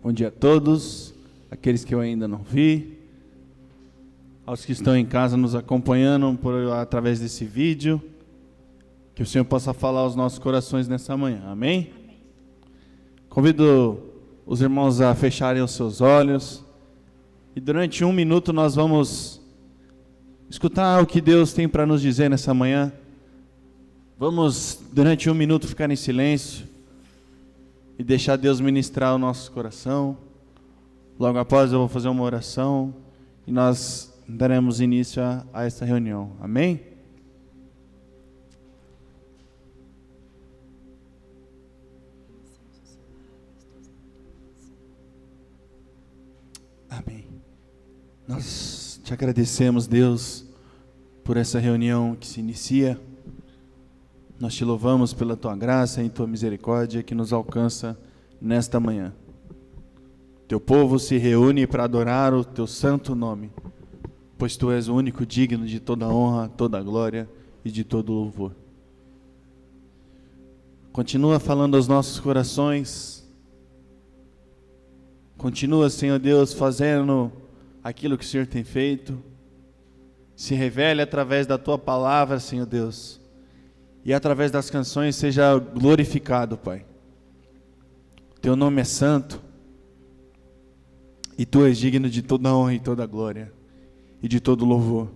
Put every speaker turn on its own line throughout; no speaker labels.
Bom dia a todos, aqueles que eu ainda não vi, aos que estão em casa nos acompanhando através desse vídeo, que o Senhor possa falar aos nossos corações nessa manhã, amém? Convido os irmãos a fecharem os seus olhos e durante 1 minuto nós vamos escutar o que Deus tem para nos dizer nessa manhã. Vamos durante 1 minuto ficar em silêncio e deixar Deus ministrar o nosso coração. Logo após eu vou fazer uma oração e nós daremos início a esta reunião. Amém? Amém. Nós te agradecemos, Deus, por essa reunião que se inicia. Nós te louvamos pela tua graça e tua misericórdia que nos alcança nesta manhã. Teu povo se reúne para adorar o teu santo nome, pois tu és o único digno de toda honra, toda glória e de todo louvor. Continua falando aos nossos corações. Continua, Senhor Deus, fazendo aquilo que o Senhor tem feito. Se revele através da tua palavra, Senhor Deus. E através das canções seja glorificado, Pai. Teu nome é santo. E Tu és digno de toda honra e toda glória. E de todo louvor.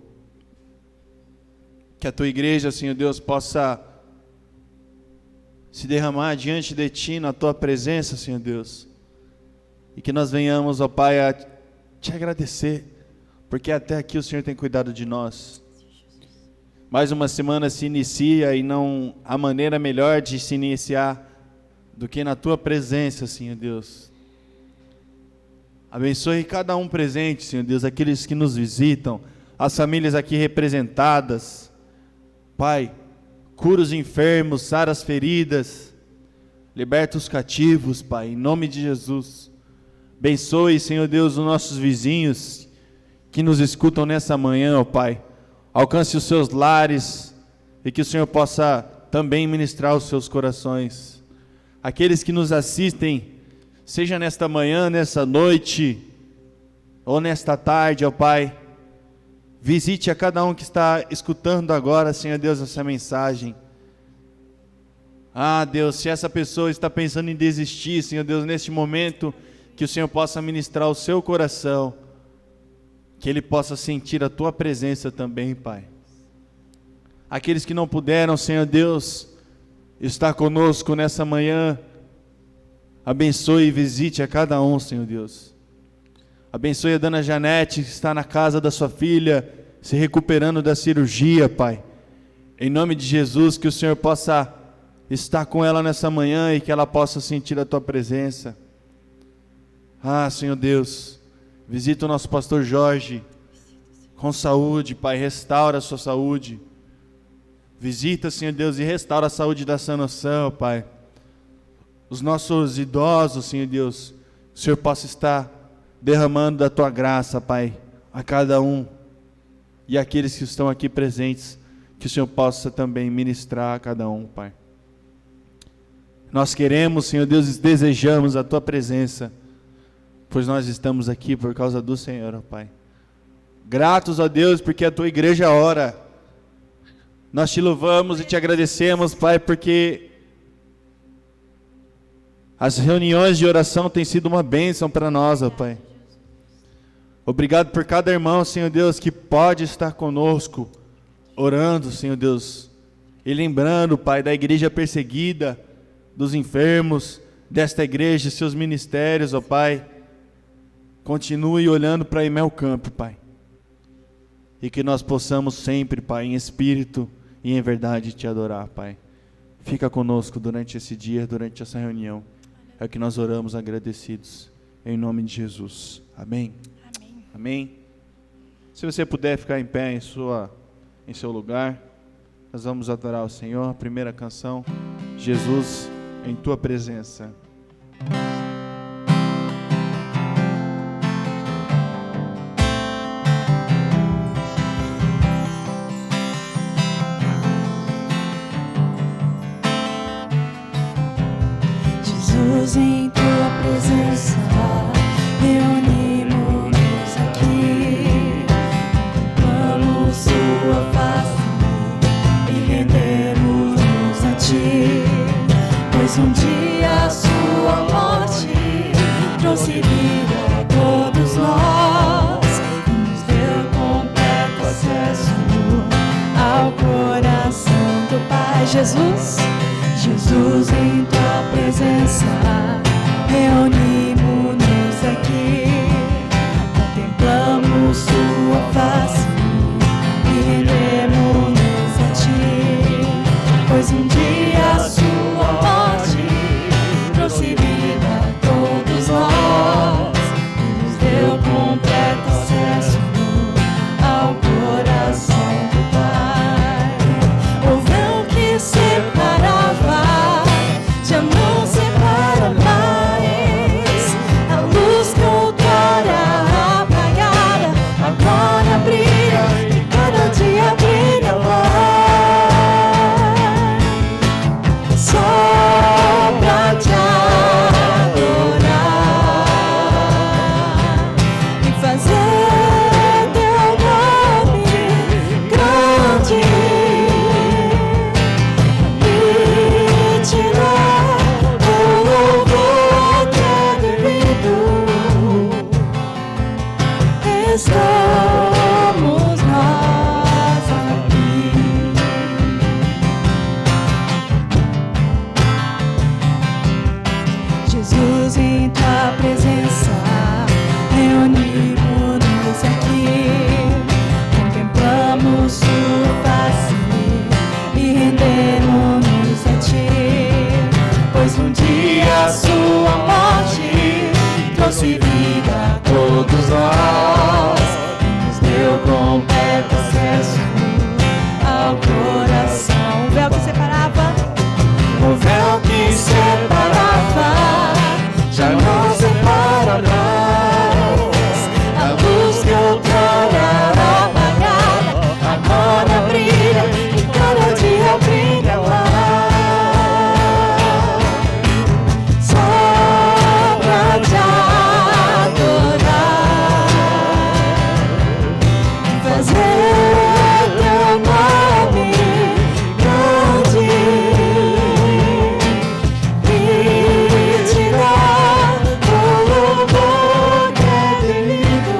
Que a Tua igreja, Senhor Deus, possa se derramar diante de Ti, na Tua presença, Senhor Deus. E que nós venhamos, ó Pai, a Te agradecer. Porque até aqui o Senhor tem cuidado de nós. Mais uma semana se inicia e não há maneira melhor de se iniciar do que na Tua presença, Senhor Deus. Abençoe cada um presente, Senhor Deus, aqueles que nos visitam, as famílias aqui representadas. Pai, cura os enfermos, sara as feridas, liberta os cativos, Pai, em nome de Jesus. Abençoe, Senhor Deus, os nossos vizinhos que nos escutam nessa manhã, ó Pai. Alcance os seus lares e que o Senhor possa também ministrar os seus corações. Aqueles que nos assistem, seja nesta manhã, nessa noite ou nesta tarde, ó Pai, visite a cada um que está escutando agora, Senhor Deus, essa mensagem. Ah, Deus, se essa pessoa está pensando em desistir, Senhor Deus, neste momento, que o Senhor possa ministrar o seu coração. Que ele possa sentir a Tua presença também, Pai. Aqueles que não puderam, Senhor Deus, estar conosco nessa manhã, abençoe e visite a cada um, Senhor Deus. Abençoe a Dona Janete, que está na casa da sua filha, se recuperando da cirurgia, Pai. Em nome de Jesus, que o Senhor possa estar com ela nessa manhã e que ela possa sentir a Tua presença. Ah, Senhor Deus, visita o nosso pastor Jorge com saúde, Pai, restaura a sua saúde. Visita, Senhor Deus, e restaura a saúde da sã noção, Pai. Os nossos idosos, Senhor Deus, o Senhor possa estar derramando da Tua graça, Pai, a cada um. E aqueles que estão aqui presentes, que o Senhor possa também ministrar a cada um, Pai. Nós queremos, Senhor Deus, e desejamos a Tua presença, pois nós estamos aqui por causa do Senhor, ó Pai. Gratos a Deus, porque a Tua igreja ora. Nós Te louvamos e Te agradecemos, Pai, porque as reuniões de oração têm sido uma bênção para nós, ó Pai. Obrigado por cada irmão, Senhor Deus, que pode estar conosco, orando, Senhor Deus, e lembrando, Pai, da igreja perseguida, dos enfermos, desta igreja, seus ministérios, ó Pai. Continue olhando para Imel Campo, Pai. E que nós possamos sempre, Pai, em espírito e em verdade Te adorar, Pai. Fica conosco durante esse dia, durante essa reunião. É o que nós oramos agradecidos. Em nome de Jesus. Amém?
Amém.
Amém. Se você puder ficar em pé em seu lugar, nós vamos adorar o Senhor. A primeira canção, Jesus, em Tua presença.
Jesus, em Tua presença pois um dia a sua morte trouxe vida a todos nós e nos deu completo acesso ao coração do Pai. Jesus, Jesus, em tua presença reunimos-nos aqui, contemplamos sua face e rendemos-nos a ti, pois um dia a sua morte trouxe vida a todos nós e nos deu completo acesso ao coração do Pai. O véu que separava já não separa mais, a luz que outrora apagada agora brilha e cada dia brilha mais, só pra te adorar e fazer teu nome grande e te dar o louvor que é devido. Estamos nós aqui. Jesus, em tua presença reunimos-nos aqui, contemplamos sua face e rendemos-nos a ti, pois um dia a sua morte trouxe vida a todos nós e nos deu completo acesso ao coração. O véu que separava, o véu que separava já não separa mais, a luz que outrora apagada agora brilha e cada dia brilha mais, só pra te adorar e fazer teu nome grande e te dar o louvor que é devido.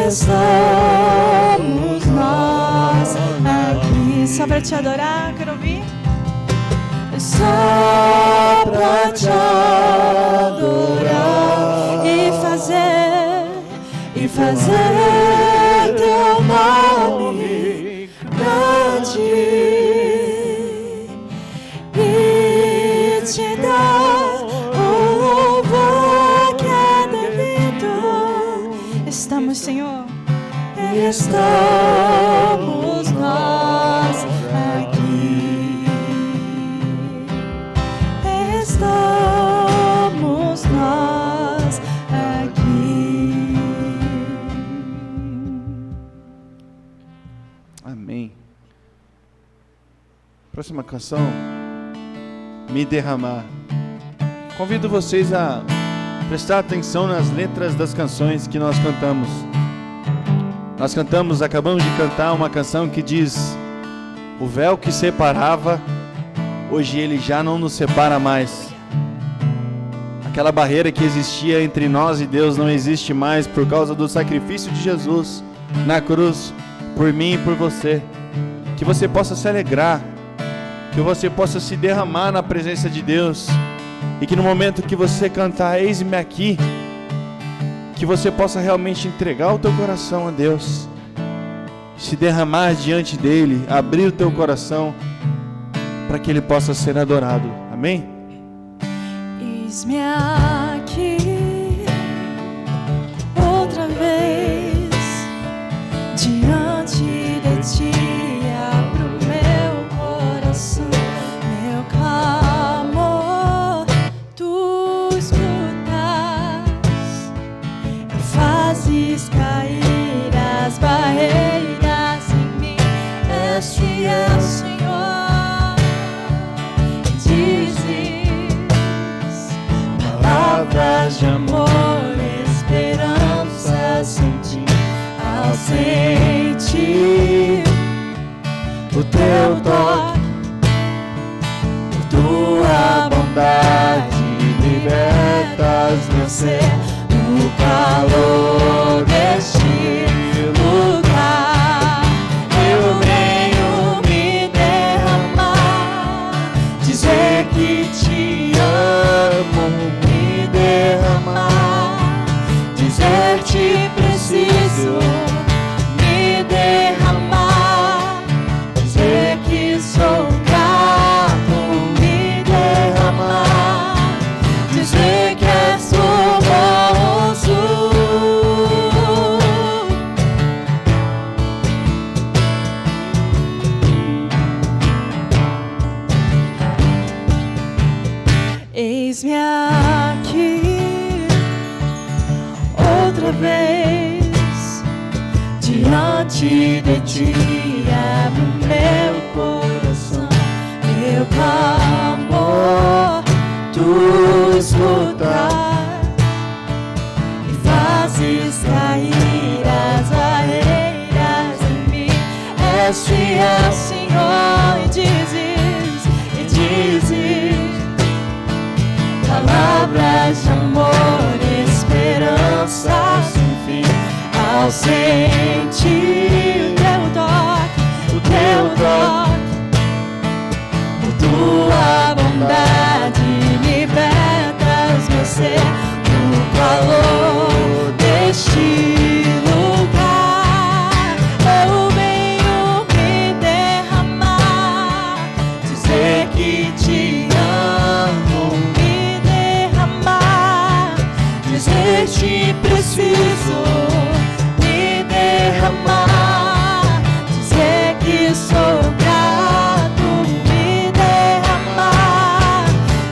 Estamos nós aqui só pra te adorar. Quero ouvir. Só pra te adorar e fazer teu nome grande e te dar o louvor que é devido. Estamos, Senhor, estamos nós aqui. Estamos nós aqui.
Amém. Próxima canção, Me Derramar. Convido vocês a prestar atenção nas letras das canções que nós cantamos. Acabamos de cantar uma canção que diz: o véu que separava, hoje ele já não nos separa mais. Aquela barreira que existia entre nós e Deus não existe mais por causa do sacrifício de Jesus na cruz, por mim e por você. Que você possa se alegrar, que você possa se derramar na presença de Deus, e que no momento que você cantar Eis-me Aqui, que você possa realmente entregar o teu coração a Deus, se derramar diante dele, abrir o teu coração para que ele possa ser adorado. Amém?
Eis-me aqui outra vez diante de ti, abro meu coração, meu clamor tu escutas e fazes cair as barreiras em mim. Este é o Senhor, e dizes palavras você no calor deste lugar. Eu venho me derramar, dizer que te amo, me derramar, dizer te preciso, me derramar, dizer que sou grato, me derramar, dizer que és famoso. Eis-me aqui outra vez diante de ti, abro meu coração, meu clamor, tu escutas e fazes cair as barreiras em mim. És fiel, Senhor, e dizes palavras de amor, esperança sem fim. Ao sentir o teu toque, por tua bondade libertas meu ser no calor deste lugar. Eu venho me derramar, dizer que te amo, me derramar, dizer te preciso, me derramar, dizer que sou grato, me derramar,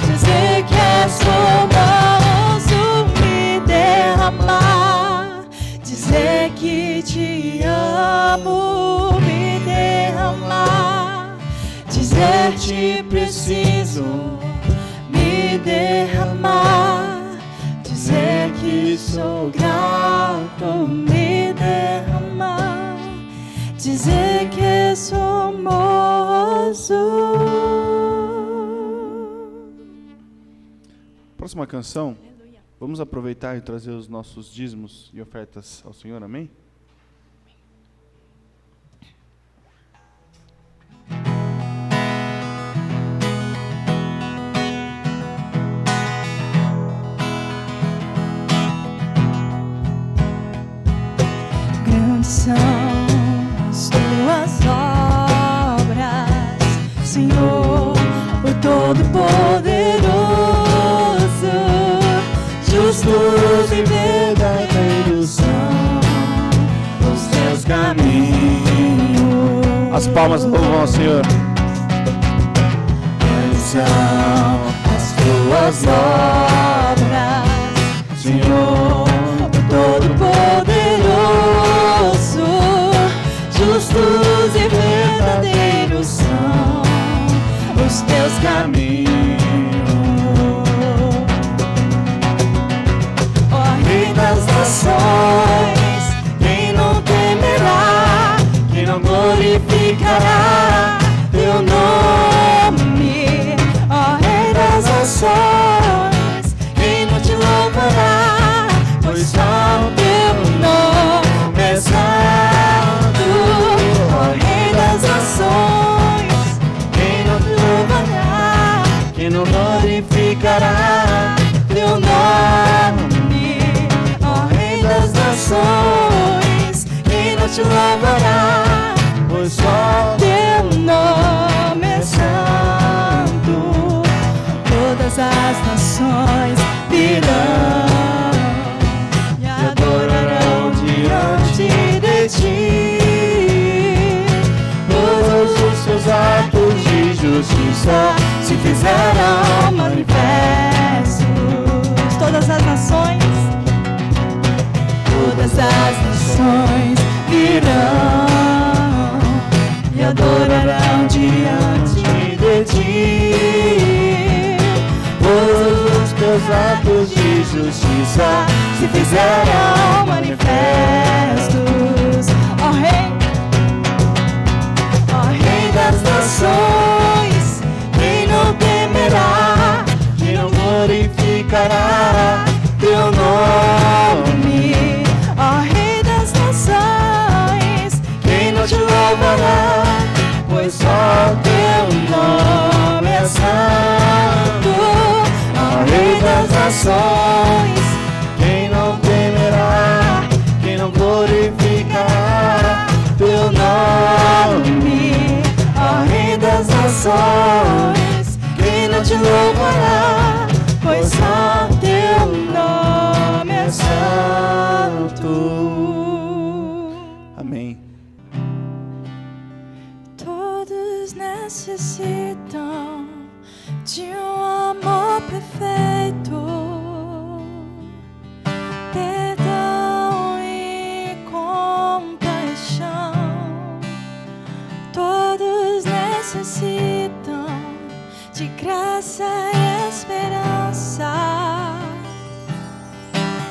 dizer que és famoso, me derramar, dizer que te amo, me derramar, dizer te preciso, me derramar, dizer que sou grato, me derramar, dizer que sou famoso.
Próxima canção, vamos aproveitar e trazer os nossos dízimos e ofertas ao Senhor, amém?
Grandes são as tuas obras, Senhor, o Todo-Poderoso. Justos e verdadeiros são os teus caminhos.
As palmas louvam ao Senhor.
Grandes são as tuas obras, Senhor, o Todo-Poderoso. Justos e verdadeiros são os teus caminhos. Ó Rei das nações, quem não temerá, quem não glorificará teu nome? Ó Rei das nações, quem não te louvará, pois só o teu nome é santo. Ó Rei das nações, quem não te louvará, quem não glorificará teu nome? Ó Rei das nações, quem não te louvará, pois só teu nome é santo. Todas as nações virão e adorarão diante de ti. Todos os seus atos de justiça se fizeram manifestos. Todas as nações virão e adorarão diante de ti. Todos os teus atos de justiça se fizeram manifestos. Ó Rei das nações, quem não temerá, quem não glorificará teu nações.
Quem não temerá, quem não glorificará teu nome,
Ó Rei das nações, quem não te louvará, pois só teu nome é santo.
Amém.
Todos necessitam de um amor perfeito, perdão e compaixão. Todos necessitam de graça e esperança,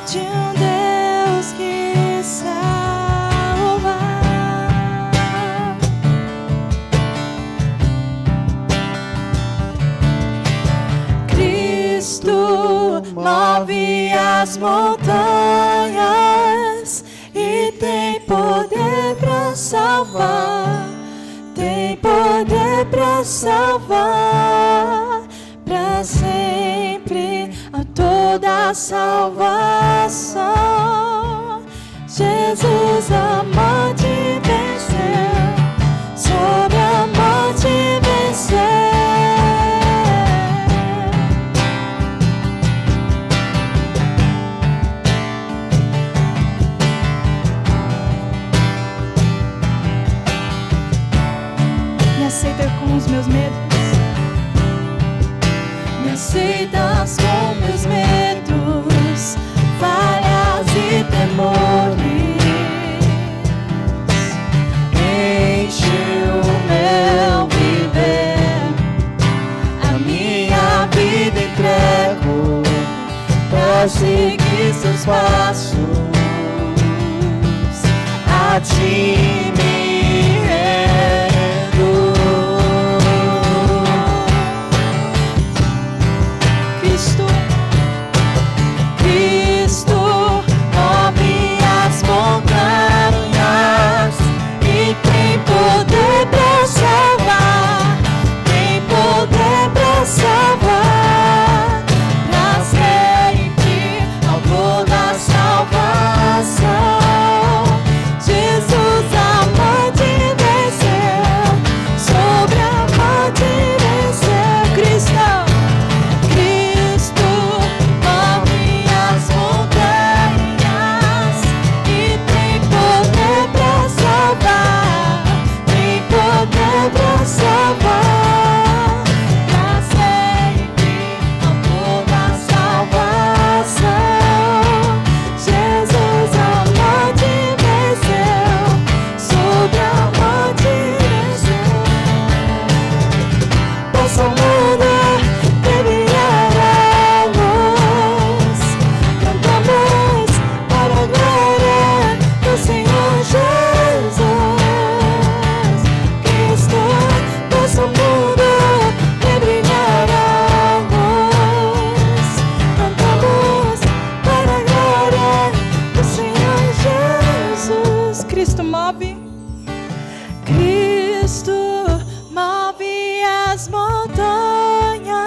de um Deus que salva. Cristo move as montanhas e tem poder para salvar. Tem poder para salvar, para sempre a toda salvação. Jesus a morte venceu, sobre a morte venceu. Me aceita com os meus medos, me aceitas com meus medos, falhas e temores. Enche o meu viver, a minha vida entrego pra seguir seus passos. A ti me rendo. Cristo move as montanhas e tem poder pra salvar, tem poder pra salvar, pra sempre autor da salvação. Jesus a morte venceu, sobre a morte venceu. Cristo move as montanhas e tem poder pra salvar, tem poder pra salvar, pra sempre autor da salvação. Jesus a morte venceu, sobre a morte venceu. Posso mudar, brilhar a luz, cantamos para a glória do Senhor Jesus. Cristo, nosso mundo, brilhar a luz, cantamos para a glória do Senhor Jesus. Cristo move as montanhas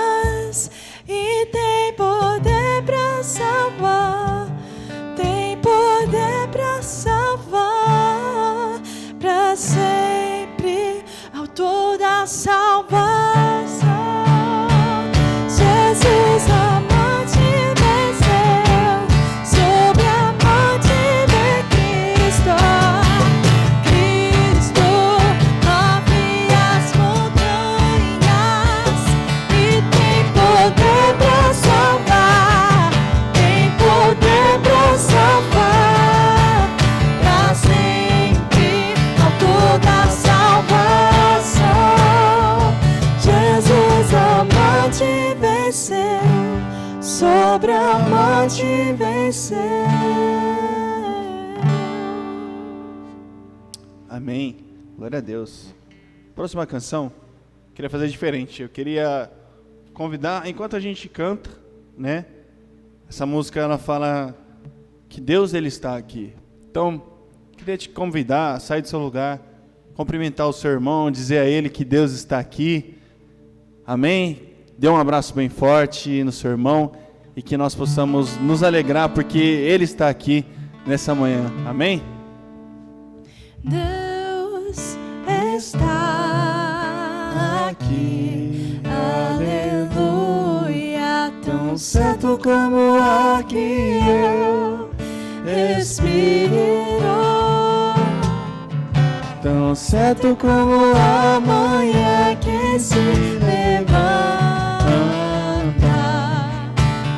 e tem poder pra salvar, tem poder pra salvar, pra sempre autor da salvação. Jesus a morte venceu, sobre a morte vem Cristo. Sobre a morte venceu.
Amém. Glória a Deus. Próxima canção, queria fazer diferente. Eu queria convidar, enquanto a gente canta, né? Essa música ela fala que Deus ele está aqui. Então, queria te convidar a sair do seu lugar, cumprimentar o seu irmão, dizer a ele que Deus está aqui. Amém? Dê um abraço bem forte no seu irmão e e que nós possamos nos alegrar porque Ele está aqui nessa manhã. Amém?
Deus está aqui, aleluia, tão certo como o ar que eu respiro, tão certo como a manhã que se levanta,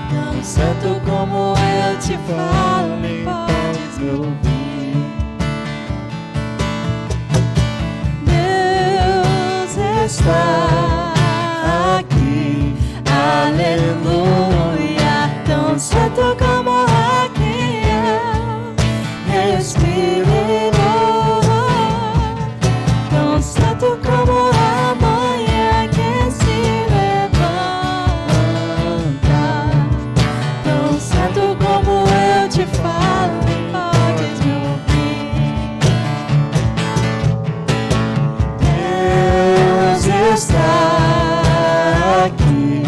tão certo como eu te falo, podes me ouvir. Está aqui, aleluia, tão certo como aqui eu respiro, tão certo como a manhã que se levanta, tão certo como eu te falo, podes me ouvir. Está aqui,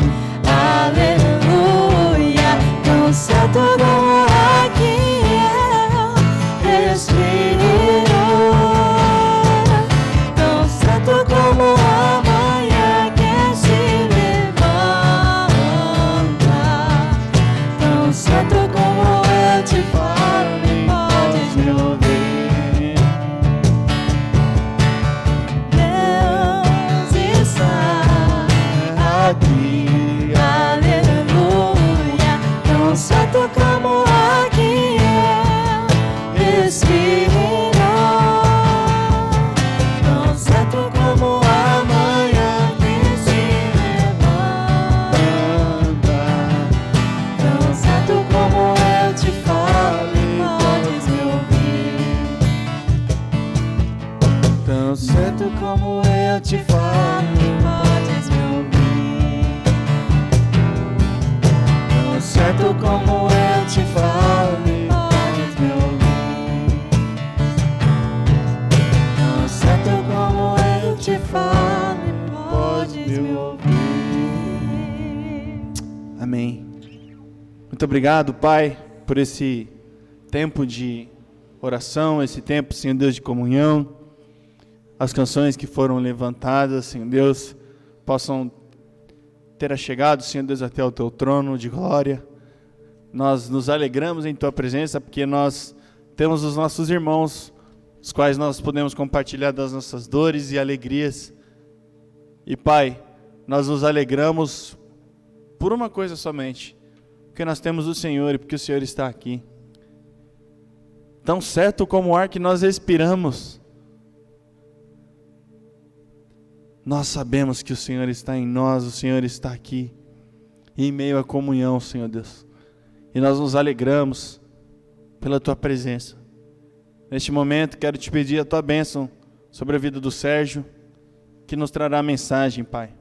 aleluia, tão certo como aqui eu respiro, tão certo como a manhã que se levanta, tão certo como eu te falo, podes me ouvir. Aqui, aleluia, tão certo como aqui eu respiro, tão certo como a manhã que se levanta, tão certo como eu te falo, podes me ouvir. Tão certo como eu te falo, podes me ouvir. Certo como eu te falo, podes me ouvir. Tão certo como eu te falo, podes me ouvir.
Amém. Muito obrigado, Pai, por esse tempo de oração, esse tempo, Senhor Deus, de comunhão. As canções que foram levantadas, Senhor Deus, possam ter chegado, Senhor Deus, até o Teu trono de glória. Nós nos alegramos em Tua presença, porque nós temos os nossos irmãos, os quais nós podemos compartilhar das nossas dores e alegrias. E Pai, nós nos alegramos por uma coisa somente, porque nós temos o Senhor e porque o Senhor está aqui. Tão certo como o ar que nós respiramos, nós sabemos que o Senhor está em nós, o Senhor está aqui, em meio à comunhão, Senhor Deus. E nós nos alegramos pela Tua presença. Neste momento, quero te pedir a Tua bênção sobre a vida do Sérgio, que nos trará a mensagem, Pai.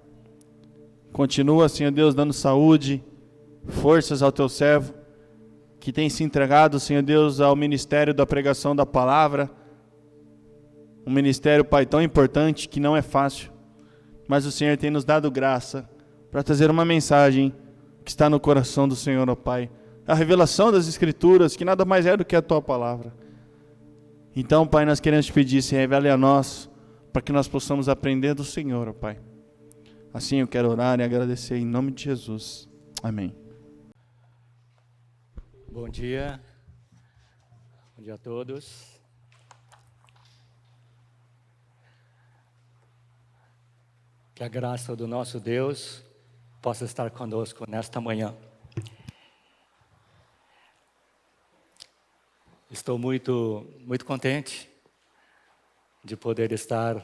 Continua, Senhor Deus, dando saúde, forças ao Teu servo, que tem se entregado, Senhor Deus, ao ministério da pregação da palavra. Um ministério, Pai, tão importante que não é fácil. Mas o Senhor tem nos dado graça para trazer uma mensagem que está no coração do Senhor, ó Pai. A revelação das Escrituras, que nada mais é do que a Tua palavra. Então, Pai, nós queremos te pedir, se revele a nós, para que nós possamos aprender do Senhor, ó Pai. Assim eu quero orar e agradecer em nome de Jesus. Amém.
Bom dia a todos. Que a graça do nosso Deus possa estar conosco nesta manhã. Estou muito contente de poder estar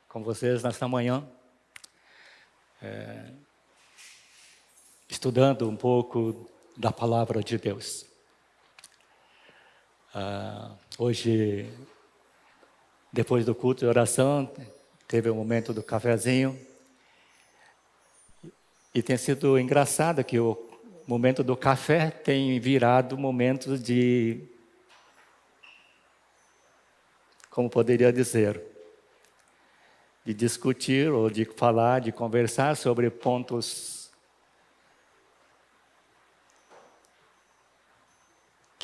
com vocês nesta manhã, estudando um pouco da palavra de Deus. Hoje, depois do culto de oração, teve o momento do cafezinho. E tem sido engraçado que o momento do café tem virado momento de, como poderia dizer, de discutir ou de falar, de conversar sobre pontos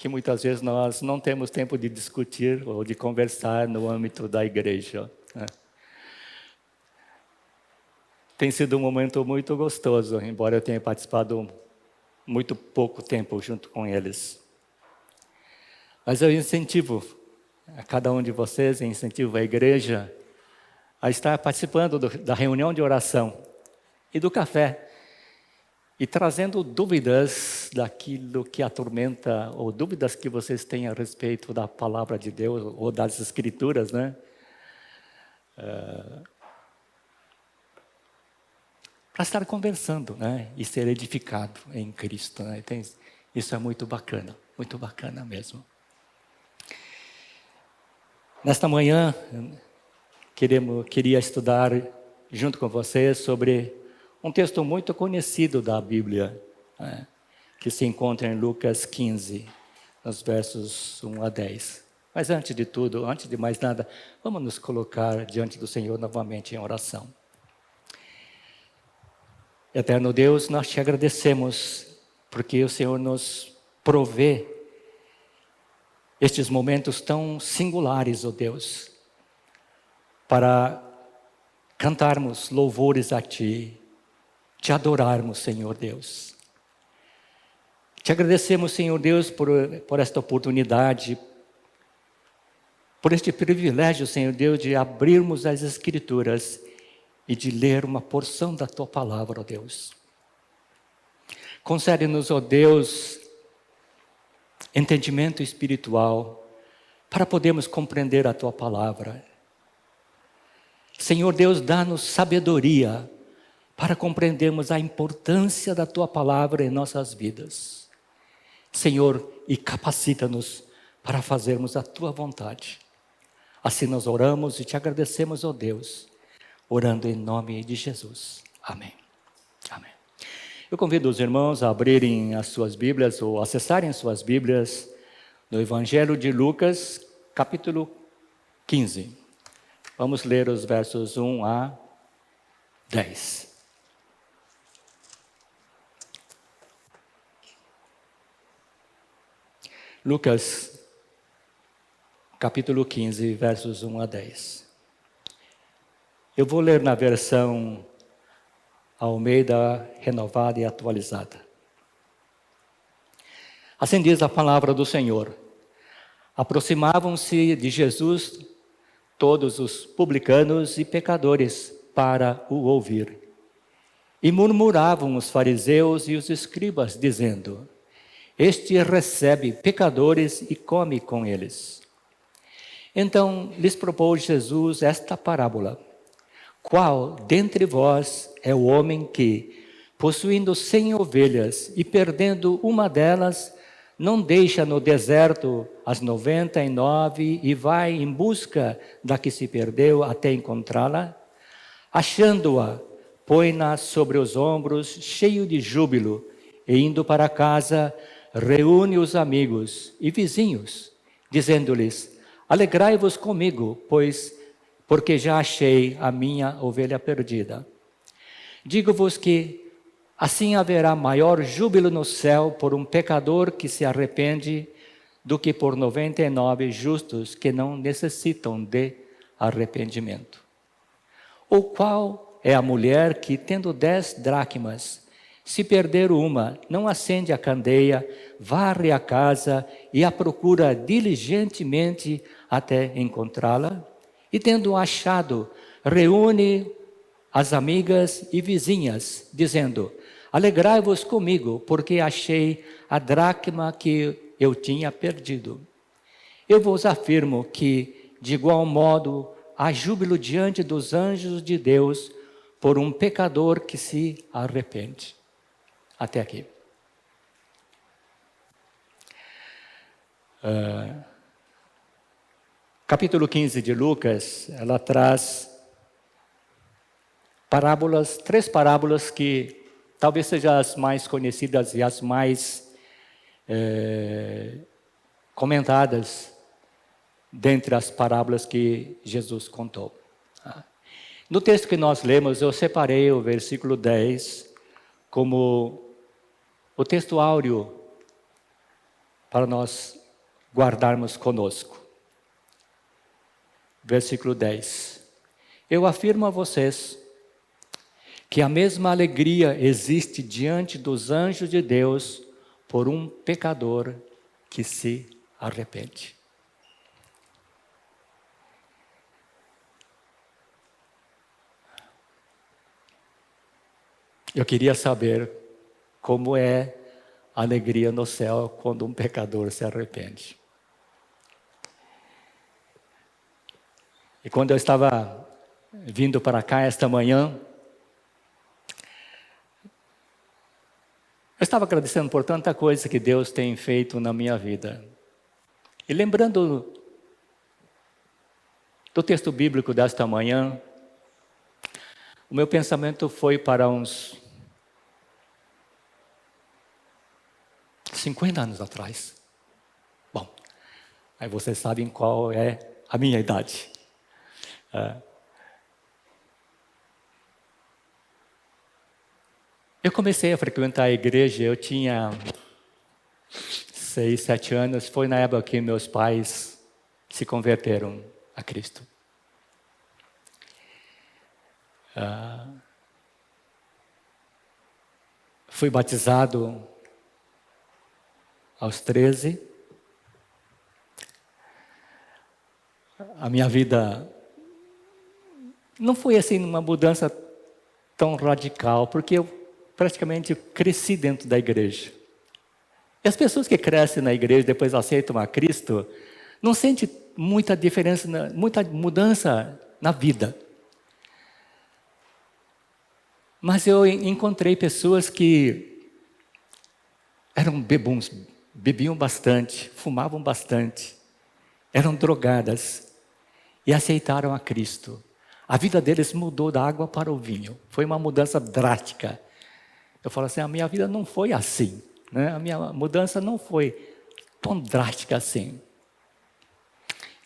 que muitas vezes nós não temos tempo de discutir ou de conversar no âmbito da igreja, né? Tem sido um momento muito gostoso, embora eu tenha participado muito pouco tempo junto com eles. Mas eu incentivo a cada um de vocês, incentivo a igreja a estar participando da reunião de oração e do café, e trazendo dúvidas daquilo que atormenta, ou dúvidas que vocês têm a respeito da palavra de Deus, ou das Escrituras, né? Para estar conversando, né? E ser edificado em Cristo, né? Isso é muito bacana mesmo. Nesta manhã, queria estudar junto com vocês sobre um texto muito conhecido da Bíblia, né, que se encontra em Lucas 15, nos versos 1 a 10. Mas antes de tudo, antes de mais nada, vamos nos colocar diante do Senhor novamente em oração. Eterno Deus, nós te agradecemos, porque o Senhor nos provê estes momentos tão singulares, ó Deus, para cantarmos louvores a Ti, te adorarmos, Senhor Deus. Te agradecemos, Senhor Deus, por esta oportunidade, por este privilégio, Senhor Deus, de abrirmos as Escrituras e de ler uma porção da Tua Palavra, ó Deus. Concede-nos, ó Deus, entendimento espiritual para podermos compreender a Tua Palavra. Senhor Deus, dá-nos sabedoria para compreendermos a importância da Tua Palavra em nossas vidas. Senhor, e capacita-nos para fazermos a Tua vontade. Assim nós oramos e te agradecemos, ó Deus, orando em nome de Jesus. Amém. Amém. Eu convido os irmãos a abrirem as suas Bíblias ou acessarem suas Bíblias no Evangelho de Lucas, capítulo 15. Vamos ler os versos 1 a 10. Lucas, capítulo 15, versos 1 a 10. Eu vou ler na versão Almeida Renovada e Atualizada. Assim diz a palavra do Senhor. Aproximavam-se de Jesus todos os publicanos e pecadores para o ouvir. E murmuravam os fariseus e os escribas, dizendo: Este recebe pecadores e come com eles. Então lhes propôs Jesus esta parábola. Qual dentre vós é o homem que, possuindo 100 ovelhas e perdendo uma delas, não deixa no deserto as 99 e vai em busca da que se perdeu até encontrá-la? Achando-a, põe-na sobre os ombros, cheio de júbilo, e indo para casa, reúne os amigos e vizinhos, dizendo-lhes: Alegrai-vos comigo, porque já achei a minha ovelha perdida. Digo-vos que assim haverá maior júbilo no céu por um pecador que se arrepende do que por 99 justos que não necessitam de arrependimento. Ou qual é a mulher que, tendo 10 dracmas, se perder uma, não acende a candeia, varre a casa e a procura diligentemente até encontrá-la? E tendo achado, reúne as amigas e vizinhas, dizendo: Alegrai-vos comigo, porque achei a dracma que eu tinha perdido. Eu vos afirmo que, de igual modo, há júbilo diante dos anjos de Deus por um pecador que se arrepende. Até aqui. Capítulo 15 de Lucas, ela traz parábolas, 3 parábolas que talvez sejam as mais conhecidas e as mais comentadas dentre as parábolas que Jesus contou. No texto que nós lemos, eu separei o versículo 10 como o texto áureo para nós guardarmos conosco. Versículo 10. Eu afirmo a vocês que a mesma alegria existe diante dos anjos de Deus por um pecador que se arrepende. Eu queria saber como é a alegria no céu quando um pecador se arrepende. E quando eu estava vindo para cá esta manhã, eu estava agradecendo por tanta coisa que Deus tem feito na minha vida. E lembrando do texto bíblico desta manhã, o meu pensamento foi para uns 50 anos atrás. Bom, aí vocês sabem qual é a minha idade. Eu comecei a frequentar a igreja, eu tinha 6, 7 anos, foi na época que meus pais se converteram a Cristo. Fui batizado aos 13. A minha vida não foi assim uma mudança tão radical, porque eu praticamente cresci dentro da igreja. E as pessoas que crescem na igreja, depois aceitam a Cristo, não sentem muita diferença, muita mudança na vida. Mas eu encontrei pessoas que eram bebuns, bebiam bastante, fumavam bastante, eram drogadas e aceitaram a Cristo. A vida deles mudou da água para o vinho. Foi uma mudança drástica. Eu falo assim, a minha vida não foi assim, né? A minha mudança não foi tão drástica assim.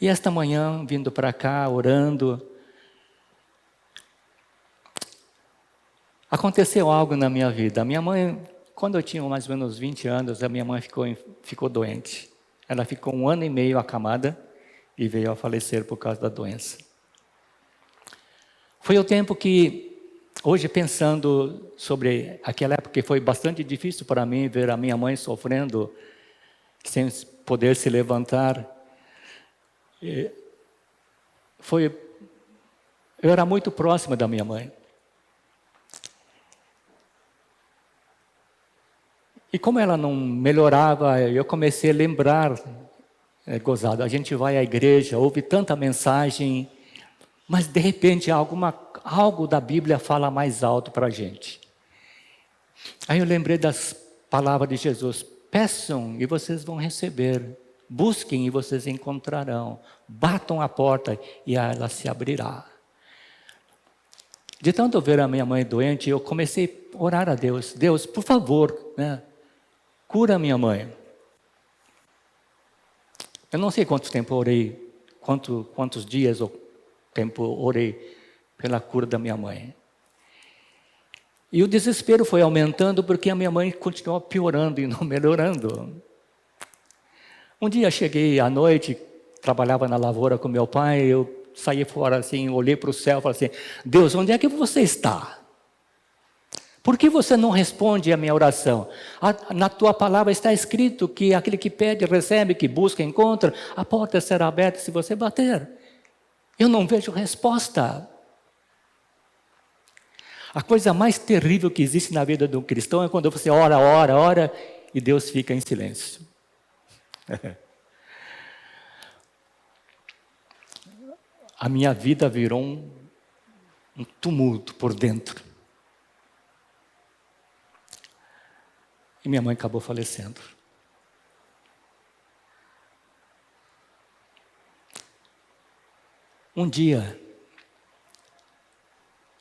E esta manhã, vindo para cá, orando, aconteceu algo na minha vida. A minha mãe, quando eu tinha mais ou menos 20 anos, a minha mãe ficou doente. Ela ficou 1 ano e meio acamada e veio a falecer por causa da doença. Foi o tempo que, hoje pensando sobre aquela época que foi bastante difícil para mim, ver a minha mãe sofrendo, sem poder se levantar. Eu era muito próxima da minha mãe. E como ela não melhorava, eu comecei a lembrar, gozado, a gente vai à igreja, ouve tanta mensagem, mas de repente algo da Bíblia fala mais alto para a gente. Aí eu lembrei das palavras de Jesus: peçam e vocês vão receber, busquem e vocês encontrarão, batam a porta e ela se abrirá. De tanto ver a minha mãe doente, eu comecei a orar a Deus: Deus, por favor, né, cura minha mãe. Eu não sei quanto tempo orei, quantos dias ou tempo orei pela cura da minha mãe. E o desespero foi aumentando porque a minha mãe continuou piorando e não melhorando. Um dia cheguei à noite, trabalhava na lavoura com meu pai, eu saí fora assim, olhei para o céu e falei assim: Deus, onde é que você está? Por que você não responde à minha oração? Na tua palavra está escrito que aquele que pede, recebe, que busca, encontra, a porta será aberta se você bater. Eu não vejo resposta. A coisa mais terrível que existe na vida de um cristão é quando você ora, e Deus fica em silêncio. A minha vida virou um tumulto por dentro. E minha mãe acabou falecendo. Um dia,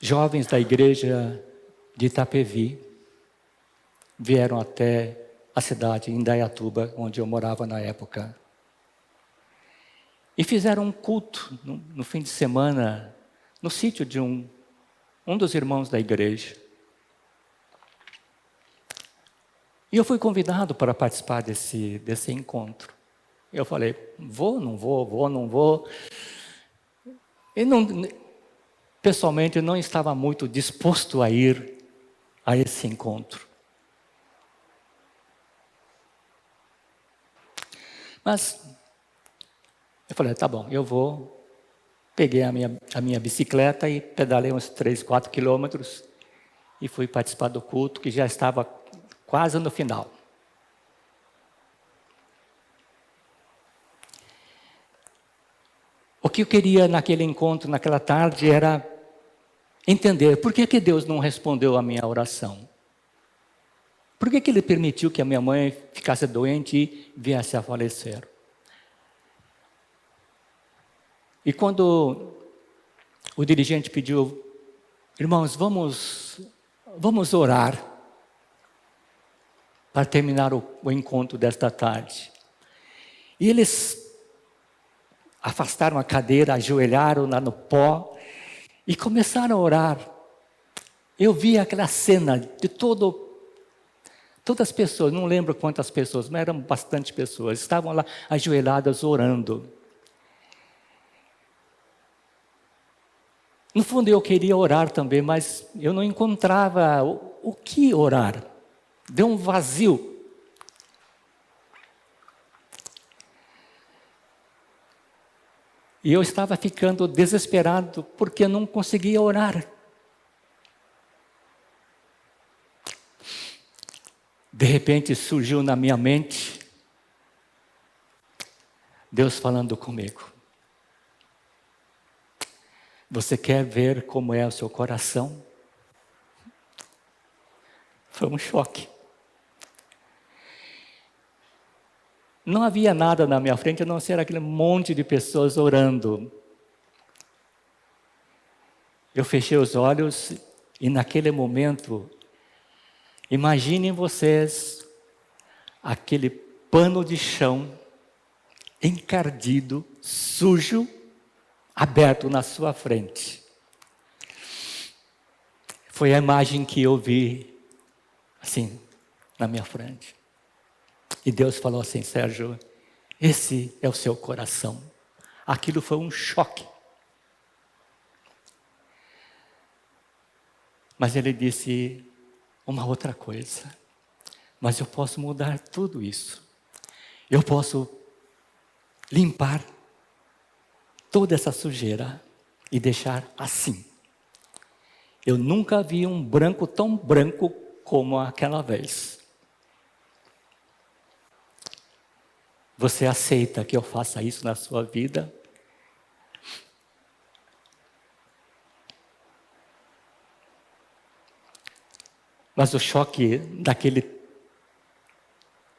jovens da igreja de Itapevi vieram até a cidade, em Indaiatuba, onde eu morava na época. E fizeram um culto no fim de semana, no sítio de um dos irmãos da igreja. E eu fui convidado para participar desse encontro. Eu falei, vou, não vou, vou, não vou. E pessoalmente, eu não estava muito disposto a ir a esse encontro. Mas eu falei, tá bom, eu vou. Peguei a minha bicicleta e pedalei uns 3, 4 quilômetros e fui participar do culto, que já estava quase no final. O que eu queria naquele encontro, naquela tarde, era entender por que Deus não respondeu a minha oração. Por que Ele permitiu que a minha mãe ficasse doente e viesse a falecer? E quando o dirigente pediu, irmãos, vamos orar para terminar o encontro desta tarde. E eles afastaram a cadeira, ajoelharam lá no pó e começaram a orar. Eu vi aquela cena de todas as pessoas, não lembro quantas pessoas, mas eram bastante pessoas, estavam lá ajoelhadas orando. No fundo eu queria orar também, mas eu não encontrava o que orar. Deu um vazio. E eu estava ficando desesperado porque não conseguia orar. De repente surgiu na minha mente Deus falando comigo. Você quer ver como é o seu coração? Foi um choque. Não havia nada na minha frente a não ser aquele monte de pessoas orando. Eu fechei os olhos e naquele momento, imaginem vocês aquele pano de chão encardido, sujo, aberto na sua frente. Foi a imagem que eu vi, assim, na minha frente. E Deus falou assim, Sérgio, esse é o seu coração. Aquilo foi um choque. Mas Ele disse uma outra coisa. Mas eu posso mudar tudo isso. Eu posso limpar toda essa sujeira e deixar assim. Eu nunca vi um branco tão branco como aquela vez. Você aceita que eu faça isso na sua vida? Mas o choque daquele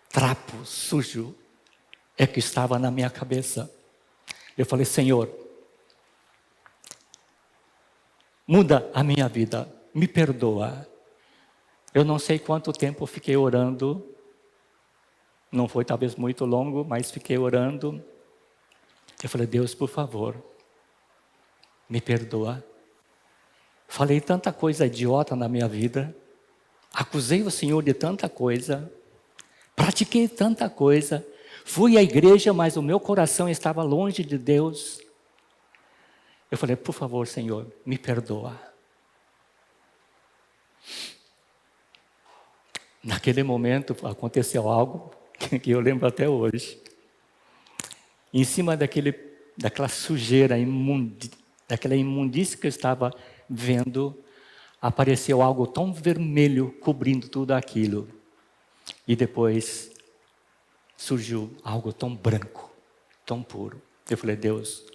trapo sujo é que estava na minha cabeça. Eu falei, Senhor, muda a minha vida, me perdoa. Eu não sei quanto tempo eu fiquei orando. Não foi talvez muito longo, mas fiquei orando. Eu falei, Deus, por favor, me perdoa. Falei tanta coisa idiota na minha vida. Acusei o Senhor de tanta coisa. Pratiquei tanta coisa. Fui à igreja, mas o meu coração estava longe de Deus. Eu falei, por favor, Senhor, me perdoa. Naquele momento aconteceu algo que eu lembro até hoje. Em cima daquela sujeira, daquela imundícia que eu estava vendo, apareceu algo tão vermelho cobrindo tudo aquilo. E depois surgiu algo tão branco, tão puro. Eu falei, Deus,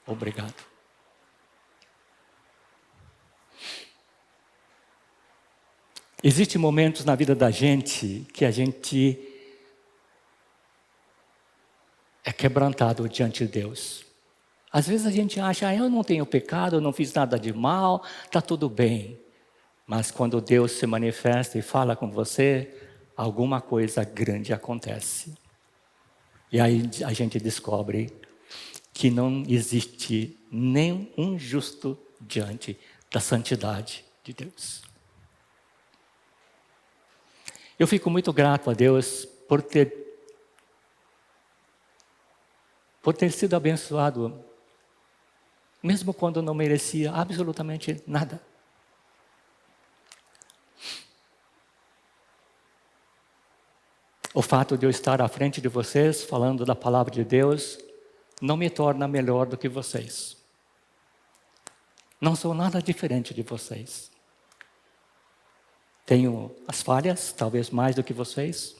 obrigado. Existem momentos na vida da gente que a gente é quebrantado diante de Deus. Às vezes a gente acha, eu não tenho pecado, eu não fiz nada de mal, está tudo bem. Mas quando Deus se manifesta e fala com você, alguma coisa grande acontece. E aí a gente descobre que não existe nem um justo diante da santidade de Deus. Eu fico muito grato a Deus por ter sido abençoado, mesmo quando não merecia absolutamente nada. O fato de eu estar à frente de vocês, falando da palavra de Deus, não me torna melhor do que vocês. Não sou nada diferente de vocês. Tenho as falhas, talvez mais do que vocês,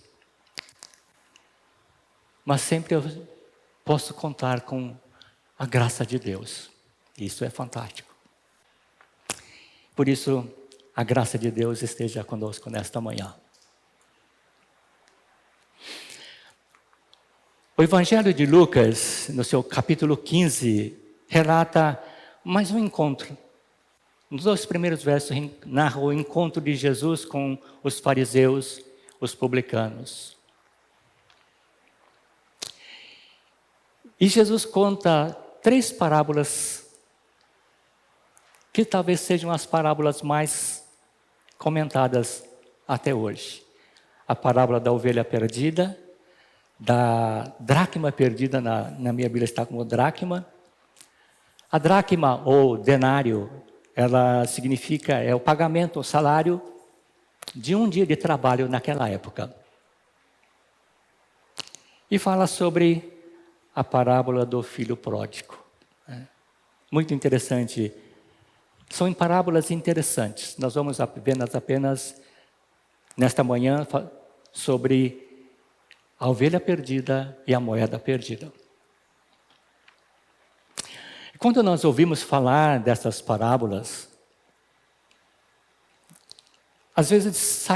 mas sempre eu posso contar com a graça de Deus. Isso é fantástico. Por isso, a graça de Deus esteja conosco nesta manhã. O Evangelho de Lucas, no seu capítulo 15, relata mais um encontro. Nos 2 primeiros versos, narra o encontro de Jesus com os fariseus, os publicanos. E Jesus conta 3 parábolas, que talvez sejam as parábolas mais comentadas até hoje. A parábola da ovelha perdida, da dracma perdida, na minha Bíblia está como dracma. A dracma ou denário, ela significa, é o pagamento, o salário de um dia de trabalho naquela época. E fala sobre a parábola do filho pródigo. Muito interessante. São parábolas interessantes. Nós vamos apenas nesta manhã sobre a ovelha perdida e a moeda perdida. Quando nós ouvimos falar dessas parábolas, às vezes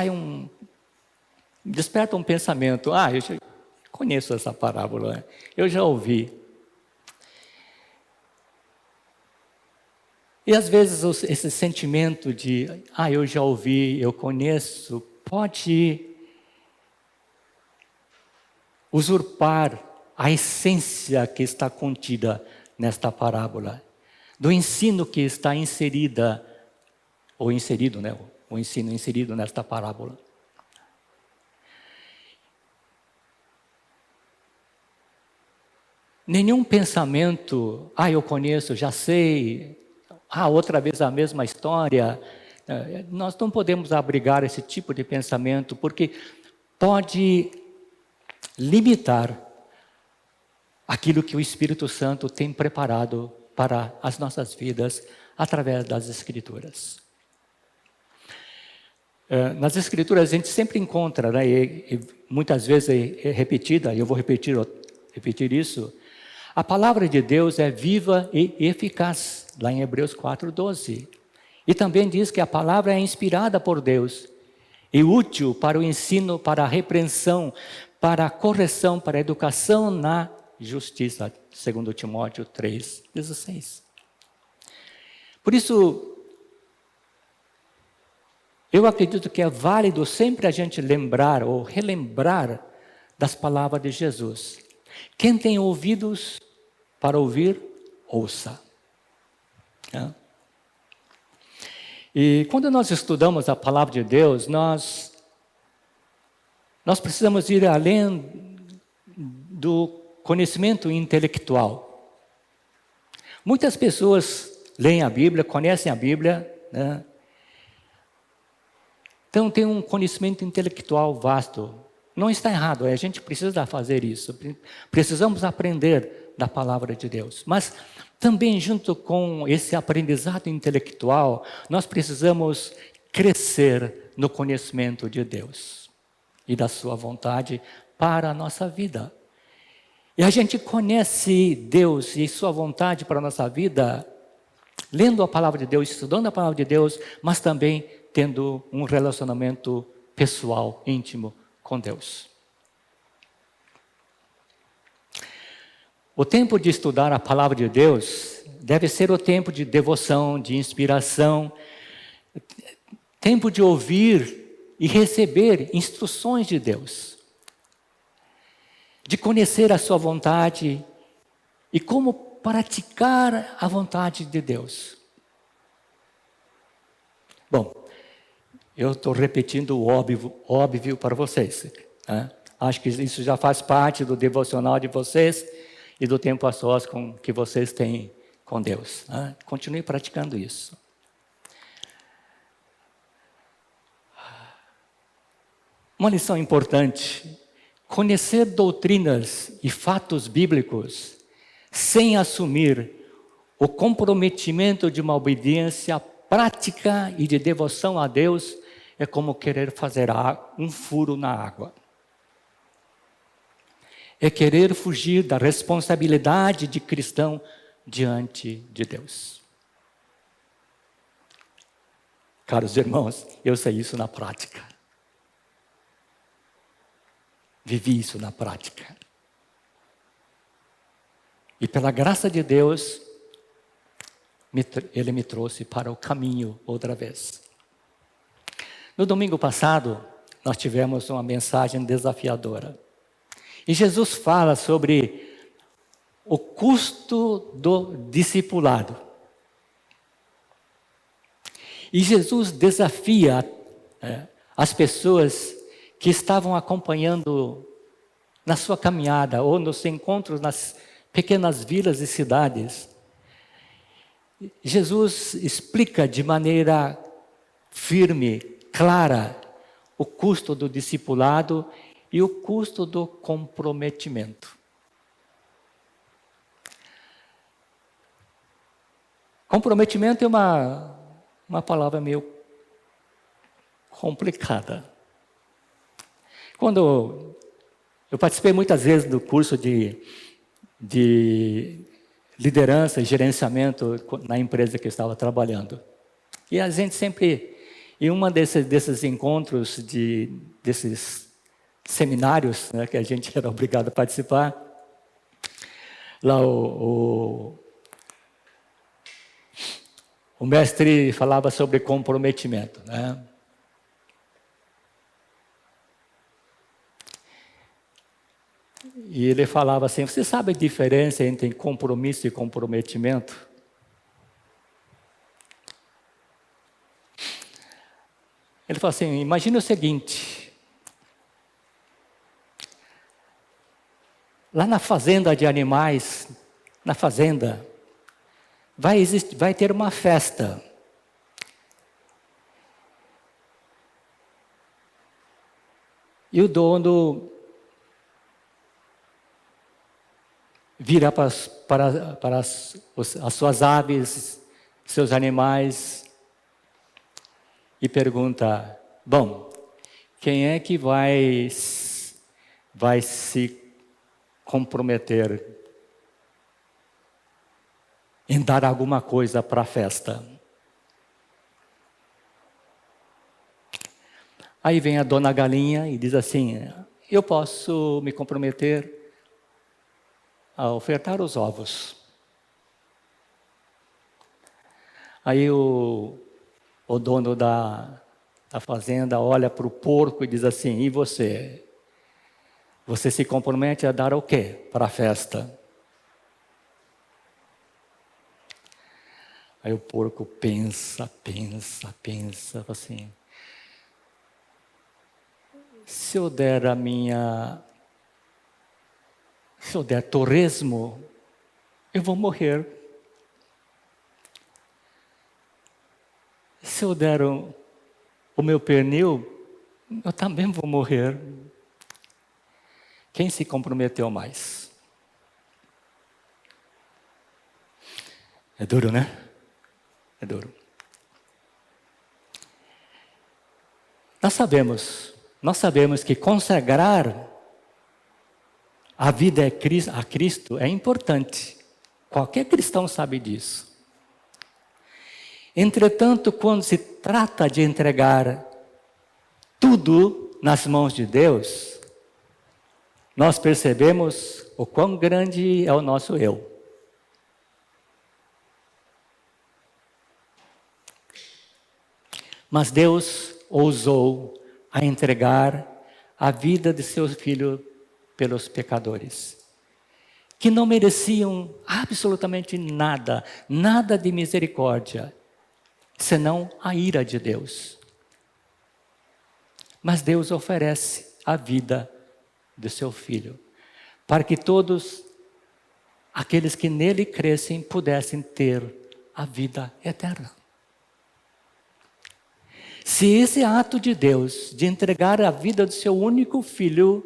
desperta um pensamento, eu já conheço essa parábola, eu já ouvi. E às vezes esse sentimento de, eu já ouvi, eu conheço, pode usurpar a essência que está contida nesta parábola, do ensino que está inserido, o ensino inserido nesta parábola. Nenhum pensamento, eu conheço, já sei, outra vez a mesma história. Nós não podemos abrigar esse tipo de pensamento, porque pode limitar aquilo que o Espírito Santo tem preparado para as nossas vidas através das Escrituras. Nas Escrituras a gente sempre encontra, e muitas vezes é repetida, e eu vou repetir isso, a palavra de Deus é viva e eficaz, lá em Hebreus 4:12. E também diz que a palavra é inspirada por Deus e útil para o ensino, para a repreensão, para a correção, para a educação na justiça, segundo Timóteo 3:16. Por isso, eu acredito que é válido sempre a gente lembrar ou relembrar das palavras de Jesus. Quem tem ouvidos para ouvir, ouça. E quando nós estudamos a palavra de Deus, nós precisamos ir além do conhecimento intelectual. Muitas pessoas leem a Bíblia, conhecem a Bíblia, então tem um conhecimento intelectual vasto. Não está errado, a gente precisa fazer isso. Precisamos aprender da palavra de Deus. Mas também junto com esse aprendizado intelectual, nós precisamos crescer no conhecimento de Deus e da sua vontade para a nossa vida. E a gente conhece Deus e sua vontade para a nossa vida lendo a palavra de Deus, estudando a palavra de Deus, mas também tendo um relacionamento pessoal, íntimo com Deus. O tempo de estudar a palavra de Deus deve ser o tempo de devoção, de inspiração, tempo de ouvir e receber instruções de Deus, de conhecer a sua vontade e como praticar a vontade de Deus. Bom, Eu estou repetindo o óbvio para vocês. Né? Acho que isso já faz parte do devocional de vocês e do tempo a sós que vocês têm com Deus. Né? Continue praticando isso. Uma lição importante: conhecer doutrinas e fatos bíblicos sem assumir o comprometimento de uma obediência prática e de devoção a Deus é como querer fazer um furo na água. É querer fugir da responsabilidade de cristão diante de Deus. Caros irmãos, eu sei isso na prática. Vivi isso na prática. E pela graça de Deus, Ele me trouxe para o caminho outra vez. No domingo passado, nós tivemos uma mensagem desafiadora. E Jesus fala sobre o custo do discipulado. E Jesus desafia as pessoas que estavam acompanhando na sua caminhada ou nos encontros nas pequenas vilas e cidades. Jesus explica de maneira firme, clara, o custo do discipulado e o custo do comprometimento. Comprometimento é uma palavra meio complicada. Quando eu participei muitas vezes do curso de liderança e gerenciamento na empresa que eu estava trabalhando. E a gente sempre, em uma desses encontros, desses seminários, né, que a gente era obrigado a participar, lá o mestre falava sobre comprometimento, né? E ele falava assim: você sabe a diferença entre compromisso e comprometimento? Ele falou assim: imagine o seguinte, lá na fazenda de animais, na fazenda, vai ter uma festa. E o dono vira para as suas aves, seus animais, e pergunta: bom, quem é que vai se comprometer em dar alguma coisa para a festa? Aí vem a dona Galinha e diz assim: eu posso me comprometer a ofertar os ovos. Aí o dono da fazenda olha para o porco e diz assim: e você? Você se compromete a dar o quê para a festa? Aí o porco pensa assim: se eu der torresmo, eu vou morrer. Se eu der o meu pernil, eu também vou morrer. Quem se comprometeu mais? É duro, né? É duro. Nós sabemos que consagrar a vida a Cristo é importante. Qualquer cristão sabe disso. Entretanto, quando se trata de entregar tudo nas mãos de Deus, nós percebemos o quão grande é o nosso eu. Mas Deus ousou a entregar a vida de seu filho pelos pecadores, que não mereciam absolutamente nada de misericórdia, senão a ira de Deus. Mas Deus oferece a vida do seu Filho, para que todos aqueles que nele crescem pudessem ter a vida eterna. Se esse ato de Deus, de entregar a vida do seu único Filho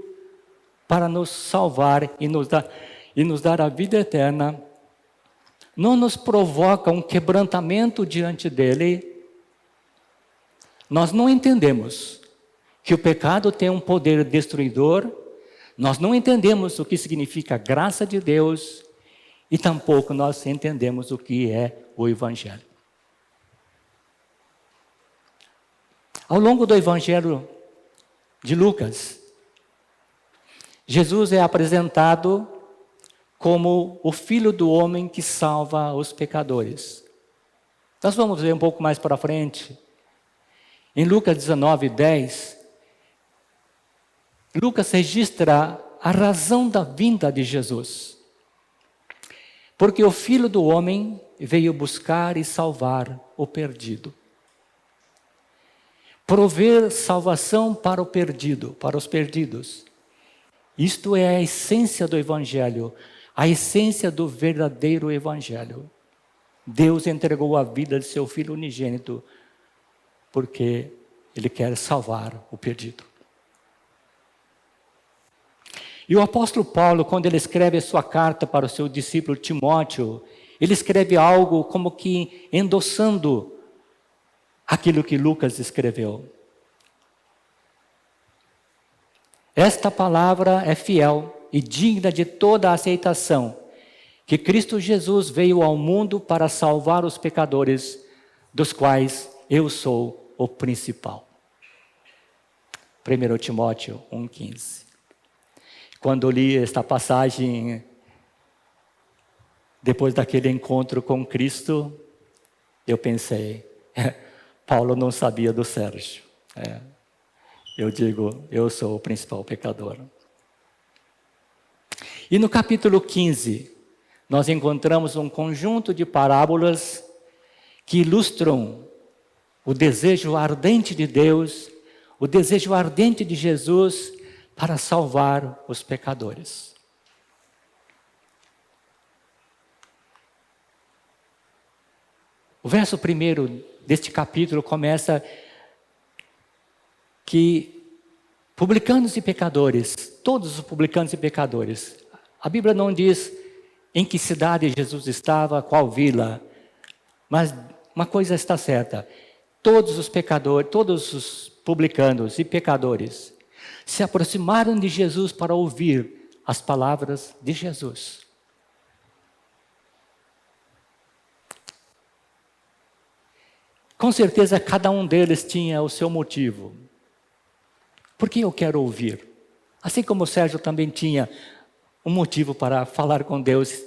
para nos salvar e nos dar a vida eterna, não nos provoca um quebrantamento diante dele, nós não entendemos que o pecado tem um poder destruidor, nós não entendemos o que significa a graça de Deus e tampouco nós entendemos o que é o Evangelho. Ao longo do Evangelho de Lucas, Jesus é apresentado como o Filho do homem que salva os pecadores. Nós vamos ver um pouco mais para frente. Em Lucas 19:10, Lucas registra a razão da vinda de Jesus. Porque o Filho do homem veio buscar e salvar o perdido. Prover salvação para o perdido, para os perdidos. Isto é a essência do Evangelho, a essência do verdadeiro Evangelho. Deus entregou a vida de seu Filho unigênito, porque Ele quer salvar o perdido. E o apóstolo Paulo, quando ele escreve a sua carta para o seu discípulo Timóteo, ele escreve algo como que endossando aquilo que Lucas escreveu. Esta palavra é fiel e digna de toda a aceitação, que Cristo Jesus veio ao mundo para salvar os pecadores, dos quais eu sou o principal. 1 Timóteo 1,15. Quando li esta passagem, depois daquele encontro com Cristo, eu pensei, Paulo não sabia do Sérgio. Eu digo, eu sou o principal pecador. E no capítulo 15, nós encontramos um conjunto de parábolas que ilustram o desejo ardente de Deus, o desejo ardente de Jesus para salvar os pecadores. O verso 1 deste capítulo começa que publicanos e pecadores, todos os publicanos e pecadores, a Bíblia não diz em que cidade Jesus estava, qual vila, mas uma coisa está certa, todos os pecadores, todos os publicanos e pecadores se aproximaram de Jesus para ouvir as palavras de Jesus. Com certeza cada um deles tinha o seu motivo. Por que eu quero ouvir? Assim como o Sérgio também tinha um motivo para falar com Deus.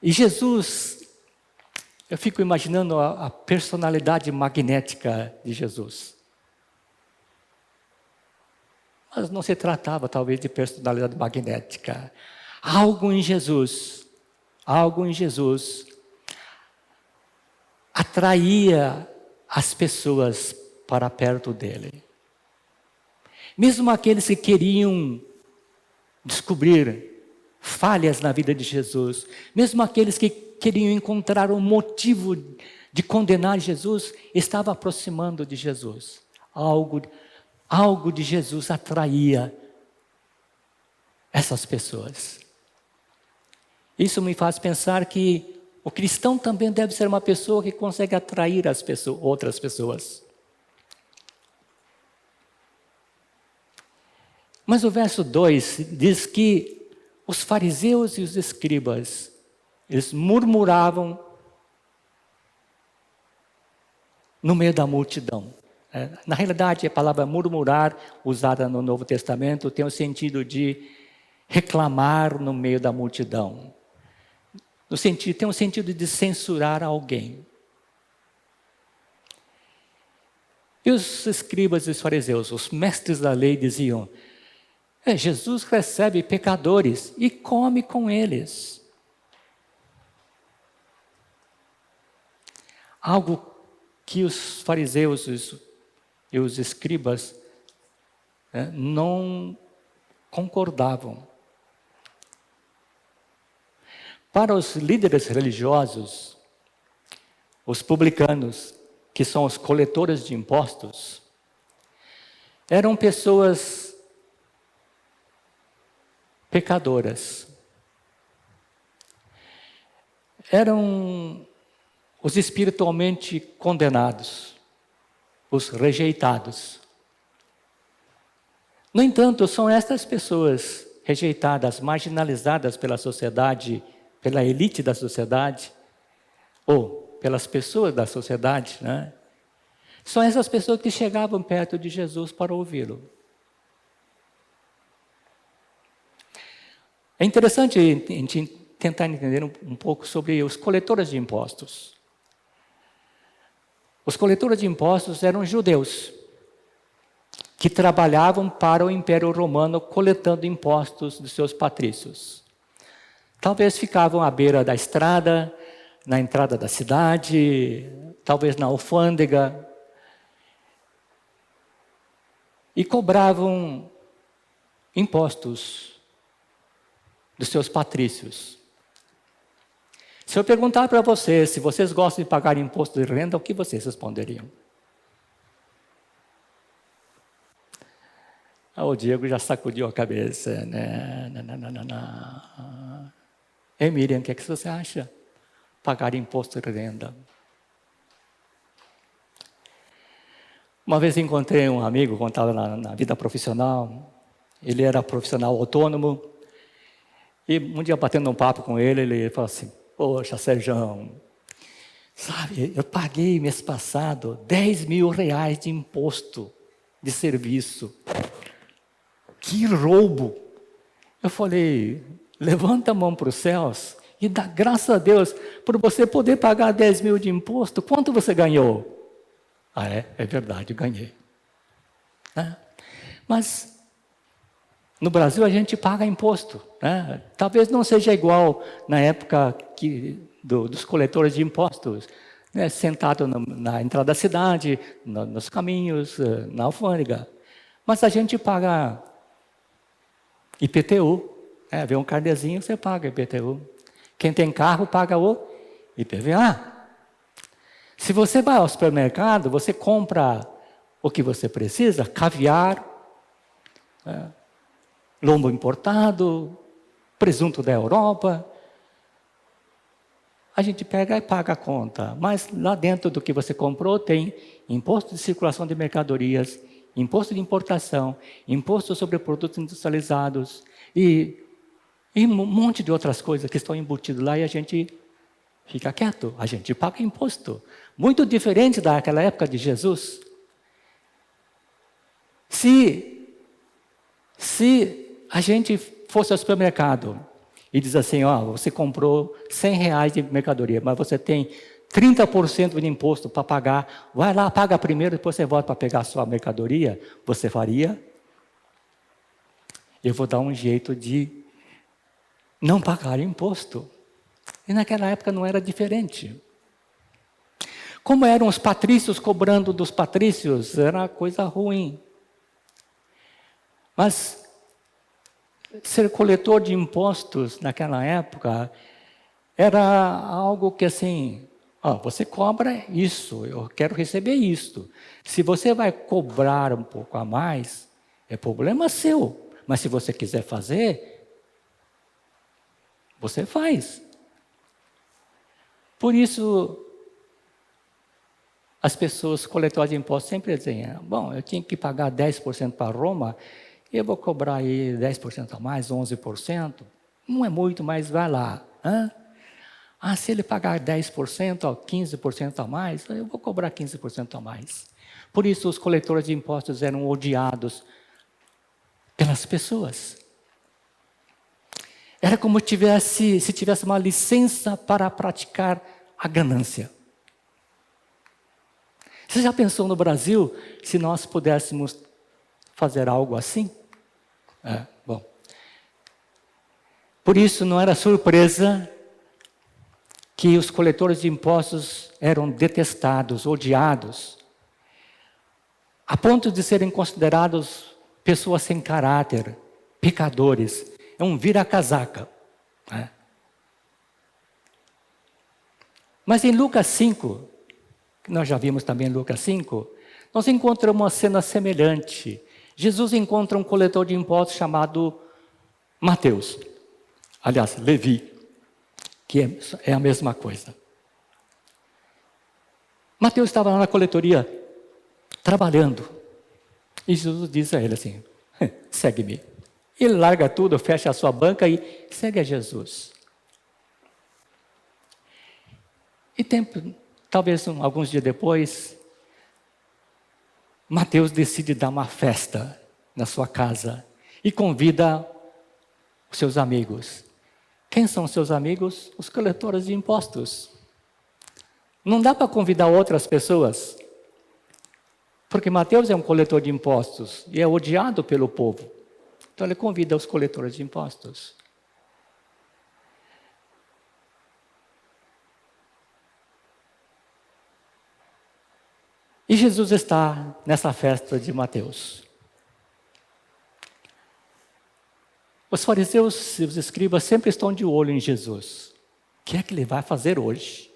E Jesus, eu fico imaginando a personalidade magnética de Jesus. Mas não se tratava talvez de personalidade magnética. Algo em Jesus atraía as pessoas para perto dele. Mesmo aqueles que queriam descobrir falhas na vida de Jesus, mesmo aqueles que queriam encontrar um motivo de condenar Jesus, estavam aproximando de Jesus. Algo de Jesus atraía essas pessoas. Isso me faz pensar que o cristão também deve ser uma pessoa que consegue atrair outras pessoas. Mas o verso 2 diz que os fariseus e os escribas, eles murmuravam no meio da multidão. Na realidade, a palavra murmurar, usada no Novo Testamento, tem o sentido de reclamar no meio da multidão. Tem o sentido de censurar alguém. E os escribas e os fariseus, os mestres da lei, diziam: Jesus recebe pecadores e come com eles. algo que os fariseus e os escribas não concordavam. Para os líderes religiosos, os publicanos, que são os coletores de impostos, eram pessoas pecadoras. Eram os espiritualmente condenados, os rejeitados. No entanto, são estas pessoas rejeitadas, marginalizadas pela sociedade, pela elite da sociedade, ou pelas pessoas da sociedade, né? São essas pessoas que chegavam perto de Jesus para ouvi-lo. É interessante a gente tentar entender um pouco sobre os coletores de impostos. Os coletores de impostos eram judeus que trabalhavam para o Império Romano coletando impostos dos seus patrícios. Talvez ficavam à beira da estrada, na entrada da cidade, talvez na alfândega, e cobravam impostos dos seus patrícios. Se eu perguntar para vocês se vocês gostam de pagar imposto de renda, o que vocês responderiam? O Diego já sacudiu a cabeça. Miriam, o que você acha? Pagar imposto de renda. Uma vez encontrei um amigo, quando estava na vida profissional. Ele era profissional autônomo. E um dia, batendo um papo com ele falou assim: poxa, Sérgio, sabe, eu paguei mês passado R$10.000 de imposto de serviço. Que roubo! Eu falei: levanta a mão para os céus e dá graças a Deus por você poder pagar 10.000 de imposto. Quanto você ganhou? Ah, é verdade, ganhei. Mas no Brasil a gente paga imposto, né? Talvez não seja igual na época dos coletores de impostos, né? Sentado na entrada da cidade, nos caminhos, na alfândega. Mas a gente paga IPTU, vê um carnezinho, você paga IPTU. Quem tem carro paga o IPVA. Se você vai ao supermercado, você compra o que você precisa, caviar, lombo importado, presunto da Europa. A gente pega e paga a conta. Mas lá dentro do que você comprou tem imposto de circulação de mercadorias, imposto de importação, imposto sobre produtos industrializados e um monte de outras coisas que estão embutidas lá e a gente fica quieto, a gente paga imposto. Muito diferente daquela época de Jesus. Se a gente fosse ao supermercado e diz assim, você comprou R$100 de mercadoria, mas você tem 30% de imposto para pagar, vai lá, paga primeiro, depois você volta para pegar a sua mercadoria, você faria? Eu vou dar um jeito de não pagar imposto. E naquela época não era diferente. Como eram os patrícios cobrando dos patrícios, era coisa ruim. Mas ser coletor de impostos naquela época era algo que assim, você cobra isso, eu quero receber isso. Se você vai cobrar um pouco a mais, é problema seu. Mas se você quiser fazer, você faz. Por isso, as pessoas coletoras de impostos sempre dizem, eu tinha que pagar 10% para Roma, eu vou cobrar aí 10% a mais, 11%. Não é muito, mas vai lá. Se ele pagar 10%, 15% a mais, eu vou cobrar 15% a mais. Por isso, os coletores de impostos eram odiados pelas pessoas. Era como se tivesse uma licença para praticar a ganância. Você já pensou no Brasil se nós pudéssemos fazer algo assim? Por isso não era surpresa que os coletores de impostos eram detestados, odiados, a ponto de serem considerados pessoas sem caráter, pecadores. É um vira-casaca, né? Mas em Lucas 5, que nós já vimos também em Lucas 5, nós encontramos uma cena semelhante. Jesus encontra um coletor de impostos chamado Mateus. Aliás, Levi, que é a mesma coisa. Mateus estava lá na coletoria, trabalhando. E Jesus diz a ele assim, segue-me. Ele larga tudo, fecha a sua banca e segue a Jesus. E talvez alguns dias depois, Mateus decide dar uma festa na sua casa e convida os seus amigos. Quem são seus amigos? Os coletores de impostos. Não dá para convidar outras pessoas, porque Mateus é um coletor de impostos e é odiado pelo povo. Então ele convida os coletores de impostos. E Jesus está nessa festa de Mateus. Os fariseus e os escribas sempre estão de olho em Jesus. O que é que ele vai fazer hoje?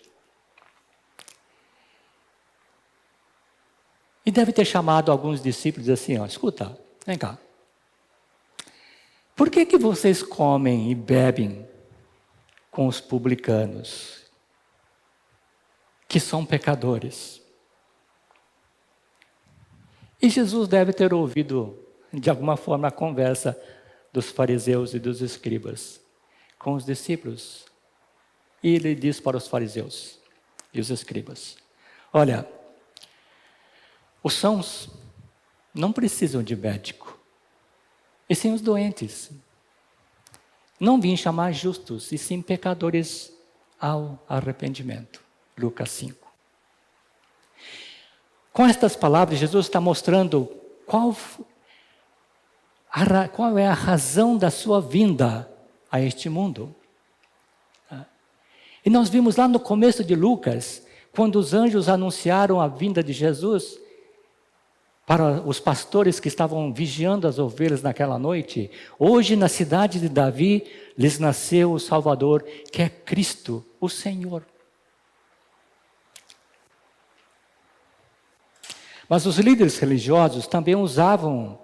E deve ter chamado alguns discípulos assim, escuta, vem cá. Por que vocês comem e bebem com os publicanos, que são pecadores? E Jesus deve ter ouvido, de alguma forma, a conversa dos fariseus e dos escribas com os discípulos. E ele diz para os fariseus e os escribas, olha, os sãos não precisam de médico, e sim os doentes. Não vim chamar justos, e sim pecadores ao arrependimento. Lucas 5. Com estas palavras, Jesus está mostrando qual é a razão da sua vinda a este mundo. E nós vimos lá no começo de Lucas, quando os anjos anunciaram a vinda de Jesus para os pastores que estavam vigiando as ovelhas naquela noite. Hoje, na cidade de Davi, lhes nasceu o Salvador, que é Cristo, o Senhor. Mas os líderes religiosos também usavam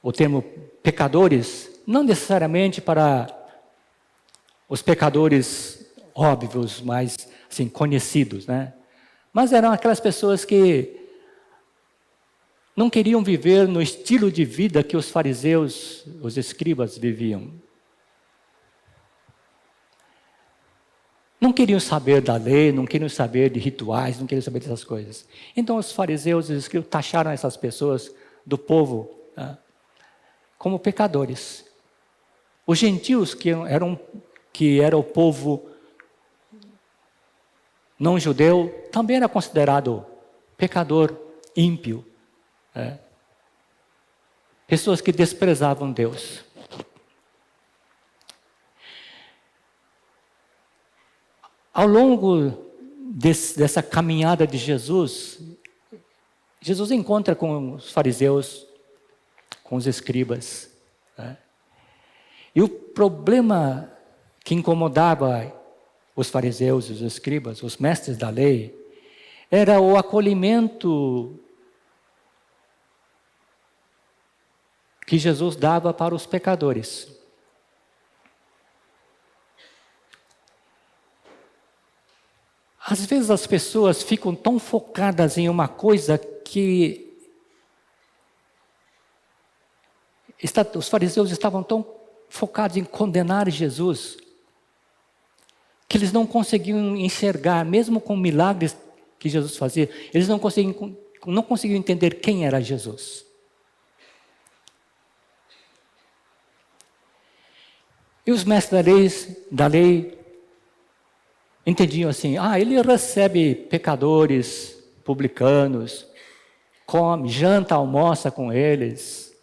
o termo pecadores, não necessariamente para os pecadores óbvios, mais assim, conhecidos, né? Mas eram aquelas pessoas que não queriam viver no estilo de vida que os fariseus, os escribas viviam. Não queriam saber da lei, não queriam saber de rituais, não queriam saber dessas coisas. Então os fariseus e os escribas taxaram essas pessoas do povo como pecadores. Os gentios, que era o povo não judeu, também era considerado pecador, ímpio. Pessoas que desprezavam Deus. Ao longo dessa caminhada de Jesus, Jesus encontra com os fariseus, com os escribas. E o problema que incomodava os fariseus e os escribas, os mestres da lei, era o acolhimento que Jesus dava para os pecadores. Às vezes as pessoas ficam tão focadas em uma coisa que os fariseus estavam tão focados em condenar Jesus, que eles não conseguiam enxergar, mesmo com milagres que Jesus fazia, eles não conseguiam entender quem era Jesus. E os mestres da lei entendiam assim, ele recebe pecadores, publicanos, come, janta, almoça com eles.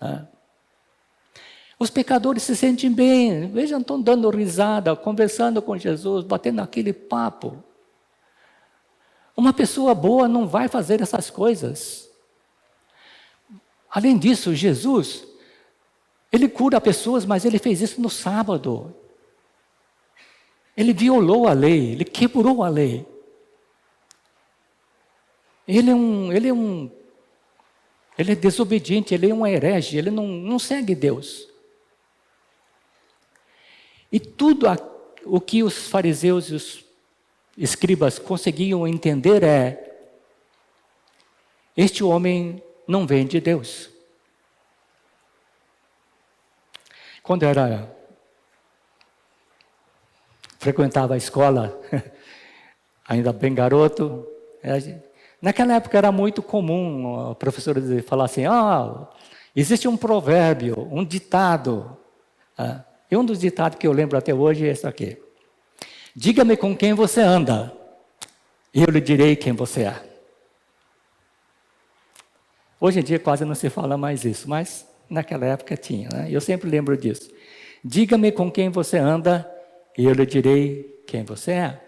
Os pecadores se sentem bem, vejam, estão dando risada, conversando com Jesus, batendo aquele papo. Uma pessoa boa não vai fazer essas coisas. Além disso, Jesus, ele cura pessoas, mas ele fez isso no sábado. Ele violou a lei, ele quebrou a lei. Ele é desobediente, ele é um herege, ele não segue Deus. E tudo o que os fariseus e os escribas conseguiam entender é: este homem não vem de Deus. Quando frequentava a escola, ainda bem garoto, naquela época era muito comum a professora falar assim: existe um provérbio, um ditado. E um dos ditados que eu lembro até hoje é esse aqui: diga-me com quem você anda, e eu lhe direi quem você é. Hoje em dia quase não se fala mais isso, mas naquela época tinha, né? Eu sempre lembro disso. Diga-me com quem você anda, e eu lhe direi quem você é.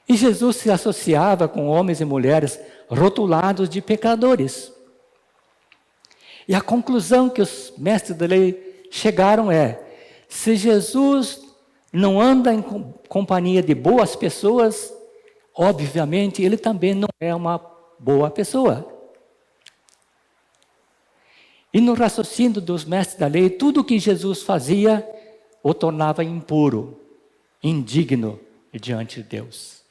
E Jesus se associava com homens e mulheres rotulados de pecadores. E a conclusão que os mestres da lei chegaram é: se Jesus não anda em companhia de boas pessoas, obviamente ele também não é uma boa pessoa. E no raciocínio dos mestres da lei, tudo o que Jesus fazia o tornava impuro, indigno diante de Deus.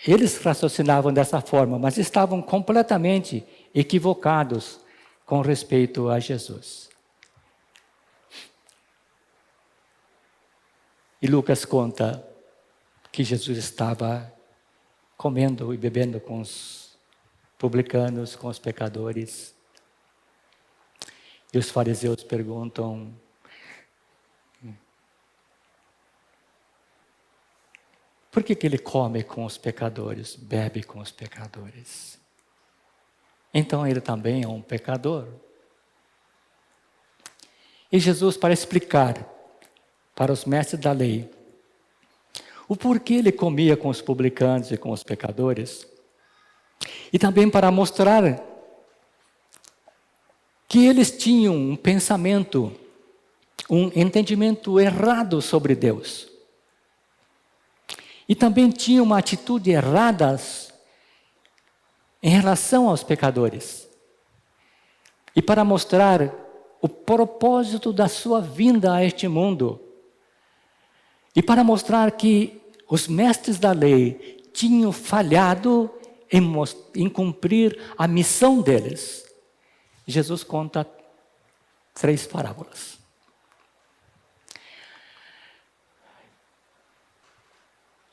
Eles raciocinavam dessa forma, mas estavam completamente equivocados com respeito a Jesus. E Lucas conta que Jesus estava comendo e bebendo com os publicanos, com os pecadores. E os fariseus perguntam: por que ele come com os pecadores, bebe com os pecadores? Então ele também é um pecador. E Jesus, para explicar para os mestres da lei o porquê ele comia com os publicanos e com os pecadores, e também para mostrar que eles tinham um pensamento, um entendimento errado sobre Deus. E também tinham uma atitude errada em relação aos pecadores. E para mostrar o propósito da sua vinda a este mundo. E para mostrar que os mestres da lei tinham falhado em cumprir a missão deles. Jesus conta 3 parábolas.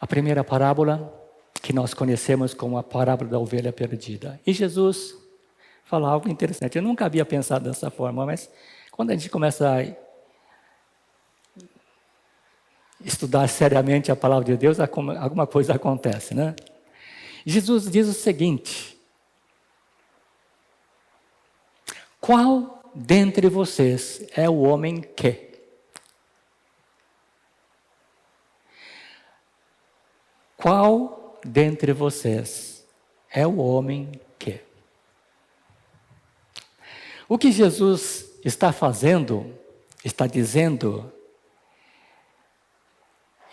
A primeira parábola, que nós conhecemos como a parábola da ovelha perdida. E Jesus fala algo interessante. Eu nunca havia pensado dessa forma, mas quando a gente começa a estudar seriamente a palavra de Deus, alguma coisa acontece, né? Jesus diz o seguinte: qual dentre vocês é o homem que? Qual dentre vocês é o homem que? O que Jesus está fazendo, está dizendo,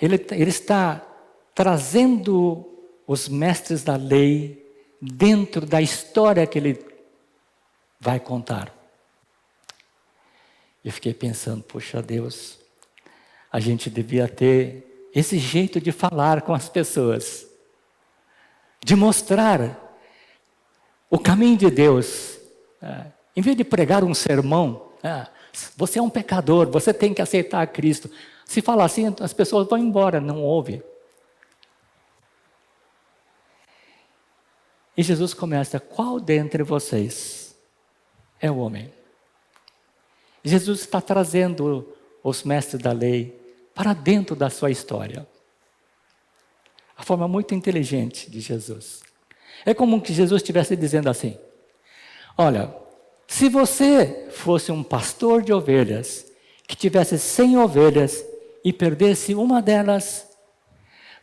ele está trazendo os mestres da lei dentro da história que ele vai contar. Eu fiquei pensando, poxa Deus, a gente devia ter esse jeito de falar com as pessoas, de mostrar o caminho de Deus. Em vez de pregar um sermão, você é um pecador, você tem que aceitar Cristo. Se falar assim, as pessoas vão embora, não ouvem. E Jesus começa: qual dentre vocês é o homem? Jesus está trazendo os mestres da lei para dentro da sua história. A forma muito inteligente de Jesus. É como que Jesus estivesse dizendo assim: olha, se você fosse um pastor de ovelhas, que tivesse 100 ovelhas e perdesse uma delas,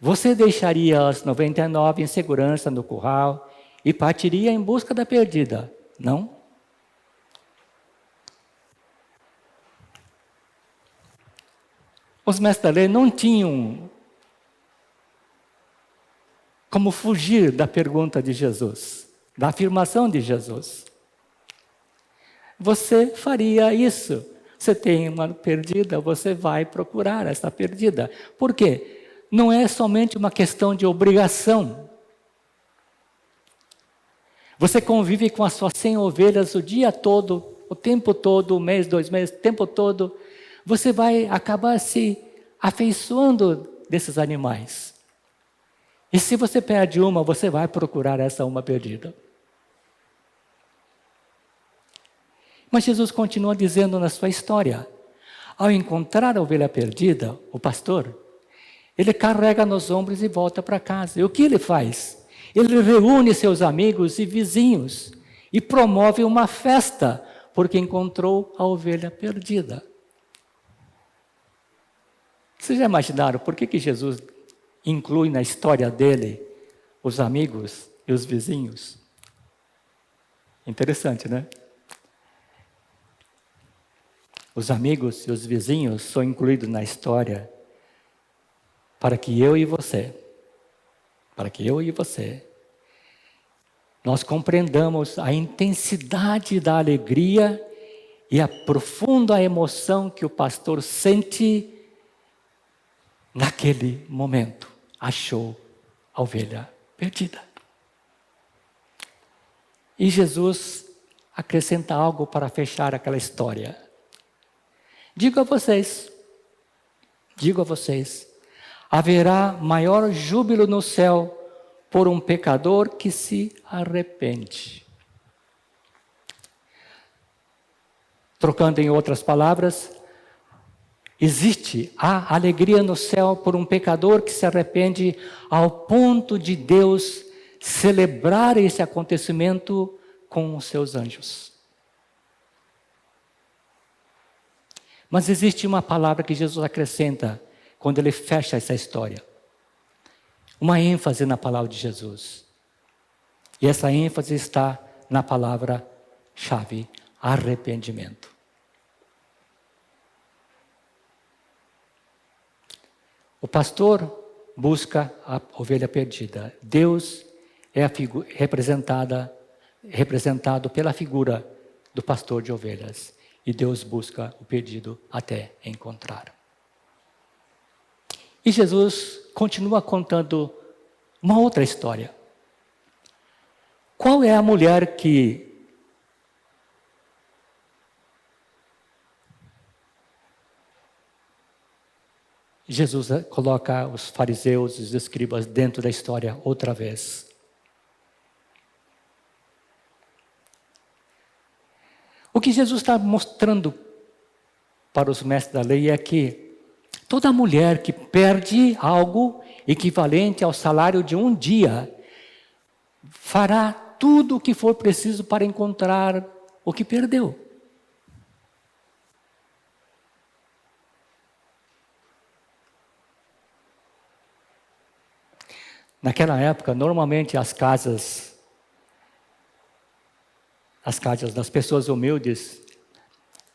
você deixaria as 99 em segurança no curral e partiria em busca da perdida, não? Os mestres da lei não tinham como fugir da pergunta de Jesus, da afirmação de Jesus. Você faria isso. Você tem uma perdida, você vai procurar essa perdida. Por quê? Não é somente uma questão de obrigação. Você convive com as suas 100 ovelhas o dia todo, o tempo todo, um mês, 2 meses, o tempo todo. Você vai acabar se afeiçoando desses animais. E se você perde uma, você vai procurar essa uma perdida. Mas Jesus continua dizendo na sua história: ao encontrar a ovelha perdida, o pastor, ele carrega nos ombros e volta para casa. E o que ele faz? Ele reúne seus amigos e vizinhos e promove uma festa, porque encontrou a ovelha perdida. Vocês já imaginaram por que Jesus inclui na história dele os amigos e os vizinhos? Interessante, né? Os amigos e os vizinhos são incluídos na história para que eu e você, nós compreendamos a intensidade da alegria e a profunda emoção que o pastor sente naquele momento. Achou a ovelha perdida. E Jesus acrescenta algo para fechar aquela história. Digo a vocês, haverá maior júbilo no céu por um pecador que se arrepende. Trocando em outras palavras, há alegria no céu por um pecador que se arrepende ao ponto de Deus celebrar esse acontecimento com os seus anjos. Mas existe uma palavra que Jesus acrescenta quando ele fecha essa história. Uma ênfase na palavra de Jesus. E essa ênfase está na palavra-chave: arrependimento. O pastor busca a ovelha perdida. Deus é representado pela figura do pastor de ovelhas. E Deus busca o perdido até encontrar. E Jesus continua contando uma outra história. Qual é a mulher que Jesus coloca os fariseus e os escribas dentro da história outra vez? O que Jesus está mostrando para os mestres da lei é que toda mulher que perde algo equivalente ao salário de um dia fará tudo o que for preciso para encontrar o que perdeu. Naquela época, normalmente as casas das pessoas humildes,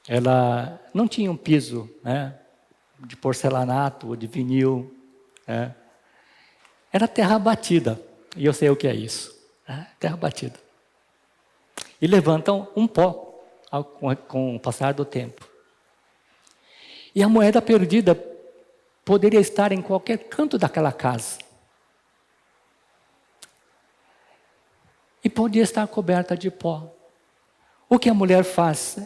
ela não tinham piso, né, de porcelanato ou de vinil, né? Era terra batida, e eu sei o que é isso, né? Terra batida. E levantam um pó com o passar do tempo. E a moeda perdida poderia estar em qualquer canto daquela casa. E podia estar coberta de pó. O que a mulher faz?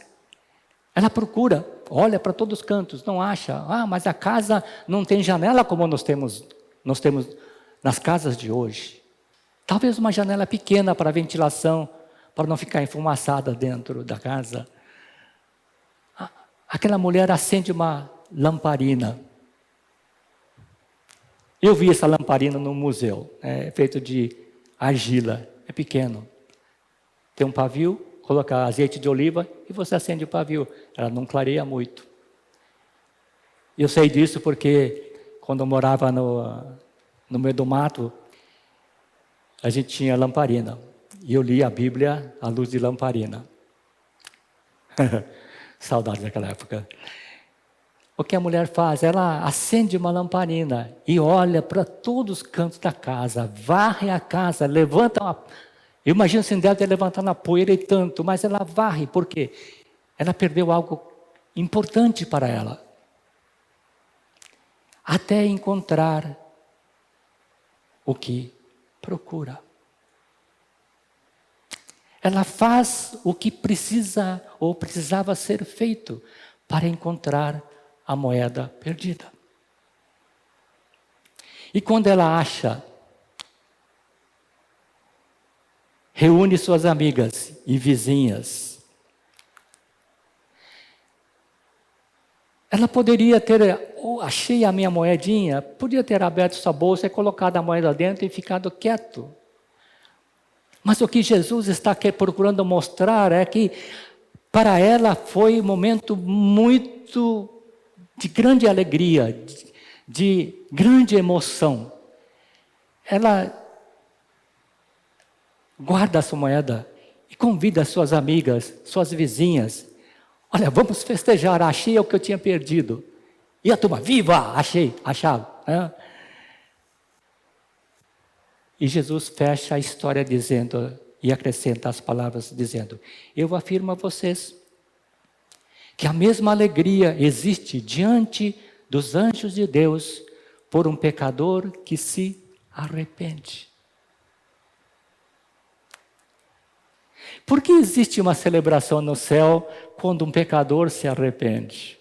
Ela procura, olha para todos os cantos, não acha. Mas a casa não tem janela como nós temos nas casas de hoje. Talvez uma janela pequena para ventilação, para não ficar enfumaçada dentro da casa. Aquela mulher acende uma lamparina. Eu vi essa lamparina no museu, é feito de argila, é pequeno. Tem um pavio, coloca azeite de oliva e você acende o pavio. Ela não clareia muito. Eu sei disso porque quando eu morava no meio do mato, a gente tinha lamparina. E eu lia a Bíblia à luz de lamparina. Saudade daquela época. O que a mulher faz? Ela acende uma lamparina e olha para todos os cantos da casa, varre a casa, levanta uma... Eu imagino assim, deve ter levantado a poeira e tanto, mas ela varre, por quê? Ela perdeu algo importante para ela. Até encontrar o que procura. Ela faz o que precisa ou precisava ser feito para encontrar a moeda perdida. E quando ela acha, reúne suas amigas e vizinhas. Ela poderia ter, achei a minha moedinha, podia ter aberto sua bolsa e colocado a moeda dentro e ficado quieto. Mas o que Jesus está procurando mostrar é que para ela foi um momento muito de grande alegria, de grande emoção. Ela guarda a sua moeda e convida as suas amigas, suas vizinhas. Olha, vamos festejar, achei o que eu tinha perdido. E a turma, viva, achava. Né? E Jesus fecha a história dizendo, e acrescenta as palavras dizendo, eu afirmo a vocês que a mesma alegria existe diante dos anjos de Deus por um pecador que se arrepende. Por que existe uma celebração no céu quando um pecador se arrepende?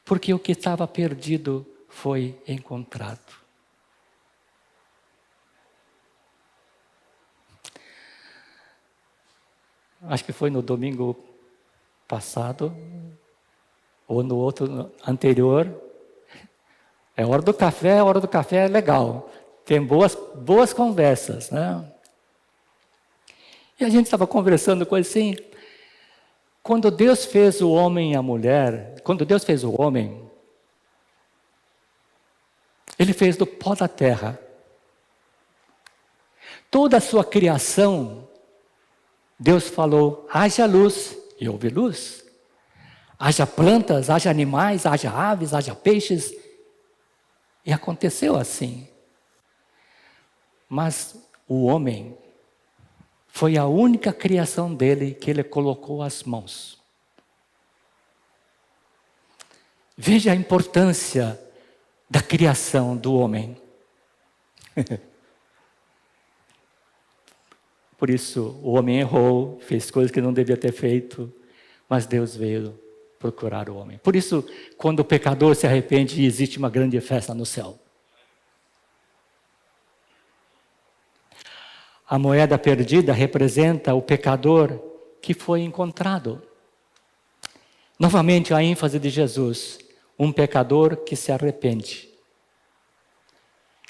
Porque o que estava perdido foi encontrado. Acho que foi no domingo passado, ou no outro anterior. É hora do café é legal. Tem boas conversas, né? E a gente estava conversando com assim, quando Deus fez o homem e a mulher, quando Deus fez o homem, Ele fez do pó da terra. Toda a sua criação, Deus falou, haja luz, e houve luz. Haja plantas, haja animais, haja aves, haja peixes. E aconteceu assim. Mas o homem foi a única criação dele que ele colocou as mãos. Veja a importância da criação do homem. Por isso, o homem errou, fez coisas que não devia ter feito, mas Deus veio procurar o homem. Por isso, quando o pecador se arrepende, existe uma grande festa no céu. A moeda perdida representa o pecador que foi encontrado. Novamente, a ênfase de Jesus, um pecador que se arrepende.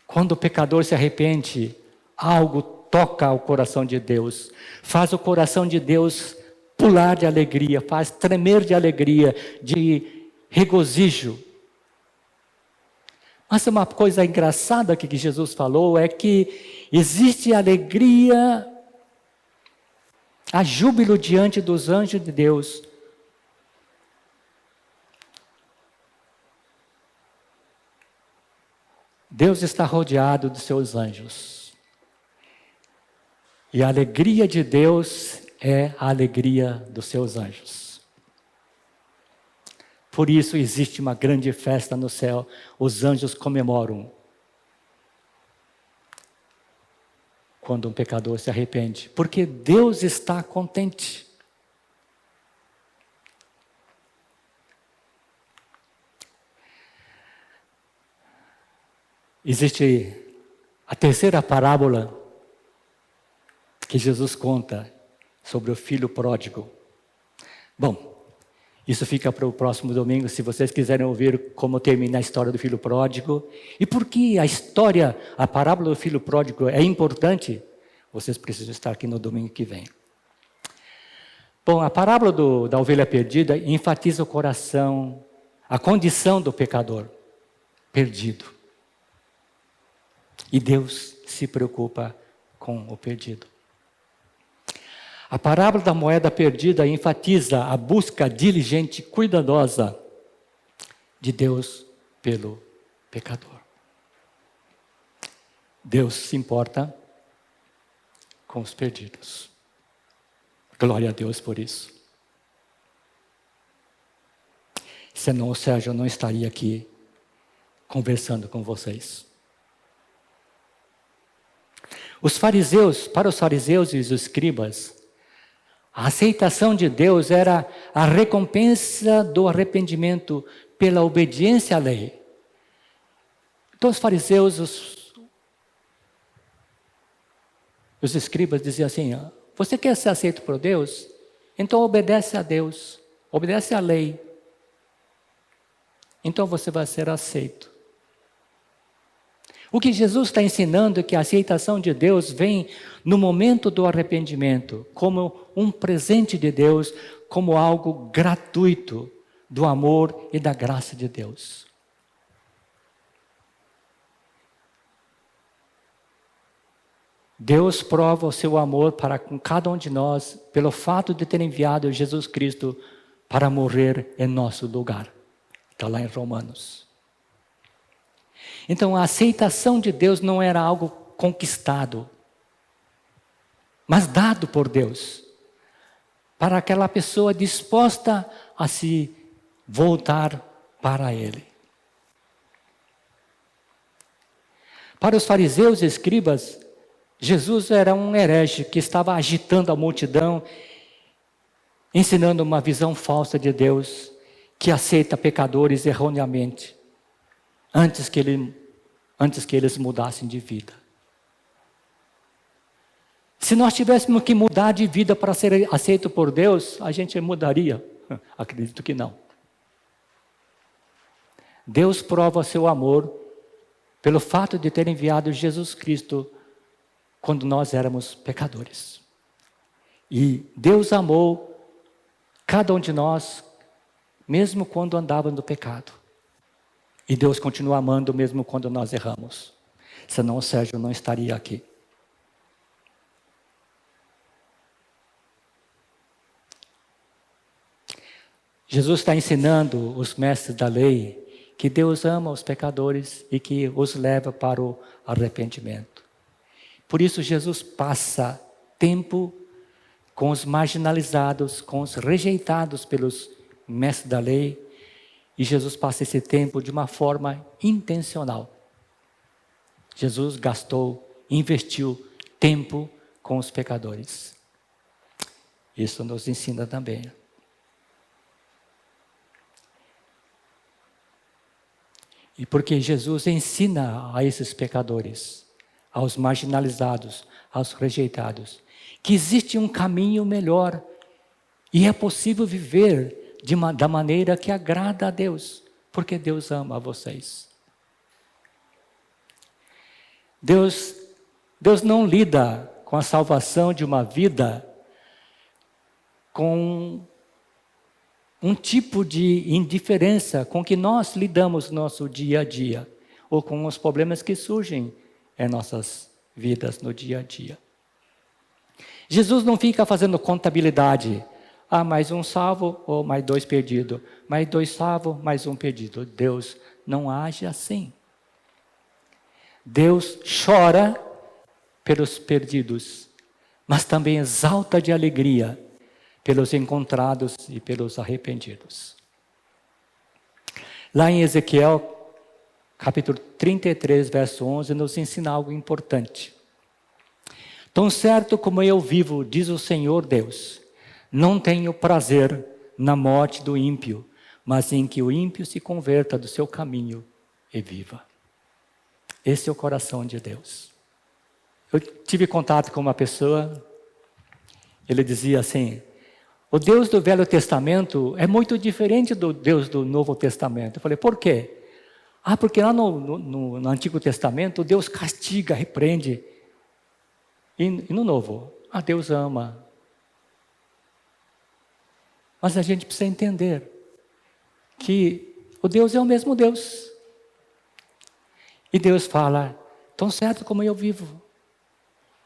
Quando o pecador se arrepende, algo toca o coração de Deus, faz o coração de Deus pular de alegria, faz tremer de alegria, de regozijo. Mas uma coisa engraçada que Jesus falou é que existe alegria, há júbilo diante dos anjos de Deus. Deus está rodeado dos seus anjos. E a alegria de Deus é a alegria dos seus anjos. Por isso existe uma grande festa no céu. Os anjos comemoram quando um pecador se arrepende. Porque Deus está contente. Existe a terceira parábola que Jesus conta sobre o filho pródigo. Bom, Isso fica para o próximo domingo, se vocês quiserem ouvir como termina a história do filho pródigo. E por que a parábola do filho pródigo é importante, vocês precisam estar aqui no domingo que vem. Bom, a parábola da ovelha perdida enfatiza o coração, a condição do pecador perdido. E Deus se preocupa com o perdido. A parábola da moeda perdida enfatiza a busca diligente, cuidadosa de Deus pelo pecador. Deus se importa com os perdidos. Glória a Deus por isso. Senão o Sérgio não estaria aqui conversando com vocês. Para os fariseus e os escribas, a aceitação de Deus era a recompensa do arrependimento pela obediência à lei. Então os fariseus, os escribas diziam assim: você quer ser aceito por Deus? Então obedece a Deus, obedece à lei. Então você vai ser aceito. O que Jesus está ensinando é que a aceitação de Deus vem no momento do arrependimento, como um presente de Deus, como algo gratuito do amor e da graça de Deus. Deus prova o seu amor para com cada um de nós pelo fato de ter enviado Jesus Cristo para morrer em nosso lugar. Está lá em Romanos. Então a aceitação de Deus não era algo conquistado, mas dado por Deus, para aquela pessoa disposta a se voltar para Ele. Para os fariseus e escribas, Jesus era um herege que estava agitando a multidão, ensinando uma visão falsa de Deus, que aceita pecadores erroneamente, antes que eles mudassem de vida. Se nós tivéssemos que mudar de vida para ser aceito por Deus, a gente mudaria? Acredito que não. Deus prova seu amor pelo fato de ter enviado Jesus Cristo quando nós éramos pecadores. E Deus amou cada um de nós, mesmo quando andava no pecado. E Deus continua amando mesmo quando nós erramos. Senão o Sérgio não estaria aqui. Jesus está ensinando os mestres da lei que Deus ama os pecadores e que os leva para o arrependimento. Por isso Jesus passa tempo com os marginalizados, com os rejeitados pelos mestres da lei, e Jesus passa esse tempo de uma forma intencional. Jesus investiu tempo com os pecadores. Isso nos ensina também. E porque Jesus ensina a esses pecadores, aos marginalizados, aos rejeitados, que existe um caminho melhor e é possível viver da maneira que agrada a Deus, porque Deus ama vocês. Deus não lida com a salvação de uma vida com um tipo de indiferença com que nós lidamos no nosso dia a dia, ou com os problemas que surgem em nossas vidas no dia a dia. Jesus não fica fazendo contabilidade. Mais um salvo ou mais 2 perdidos. Mais 2 salvos, mais 1 perdido. Deus não age assim. Deus chora pelos perdidos, mas também exalta de alegria pelos encontrados e pelos arrependidos. Lá em Ezequiel, capítulo 33, verso 11, nos ensina algo importante. Tão certo como eu vivo, diz o Senhor Deus, não tenho prazer na morte do ímpio, mas em que o ímpio se converta do seu caminho e viva. Esse é o coração de Deus. Eu tive contato com uma pessoa, ele dizia assim: o Deus do Velho Testamento é muito diferente do Deus do Novo Testamento. Eu falei, por quê? Porque lá no Antigo Testamento, Deus castiga, repreende. E no Novo, Deus ama. Mas a gente precisa entender que o Deus é o mesmo Deus. E Deus fala, tão certo como eu vivo.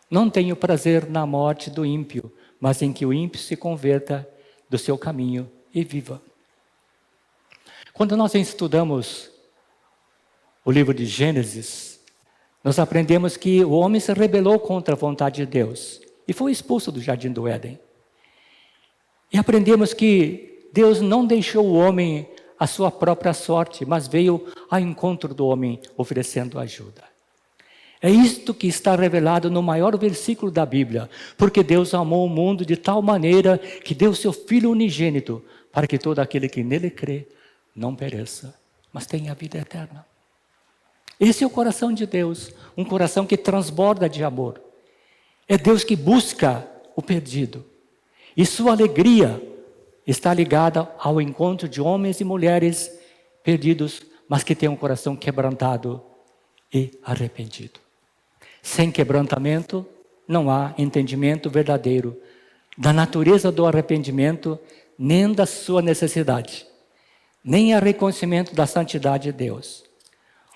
Não tenho prazer na morte do ímpio, mas em que o ímpio se converta do seu caminho e viva. Quando nós estudamos o livro de Gênesis, nós aprendemos que o homem se rebelou contra a vontade de Deus e foi expulso do jardim do Éden. E aprendemos que Deus não deixou o homem à sua própria sorte, mas veio ao encontro do homem oferecendo ajuda. É isto que está revelado no maior versículo da Bíblia, porque Deus amou o mundo de tal maneira que deu seu Filho unigênito, para que todo aquele que nele crê não pereça, mas tenha a vida eterna. Esse é o coração de Deus, um coração que transborda de amor. É Deus que busca o perdido. E sua alegria está ligada ao encontro de homens e mulheres perdidos, mas que têm um coração quebrantado e arrependido. Sem quebrantamento, não há entendimento verdadeiro da natureza do arrependimento, nem da sua necessidade, nem a reconhecimento da santidade de Deus.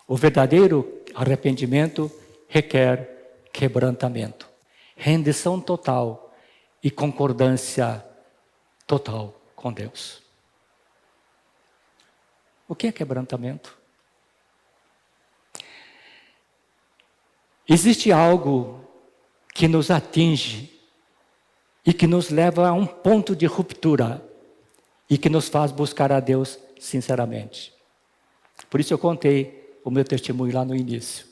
O verdadeiro arrependimento requer quebrantamento, rendição total e concordância total com Deus. O que é quebrantamento? Existe algo que nos atinge e que nos leva a um ponto de ruptura e que nos faz buscar a Deus sinceramente. Por isso eu contei o meu testemunho lá no início.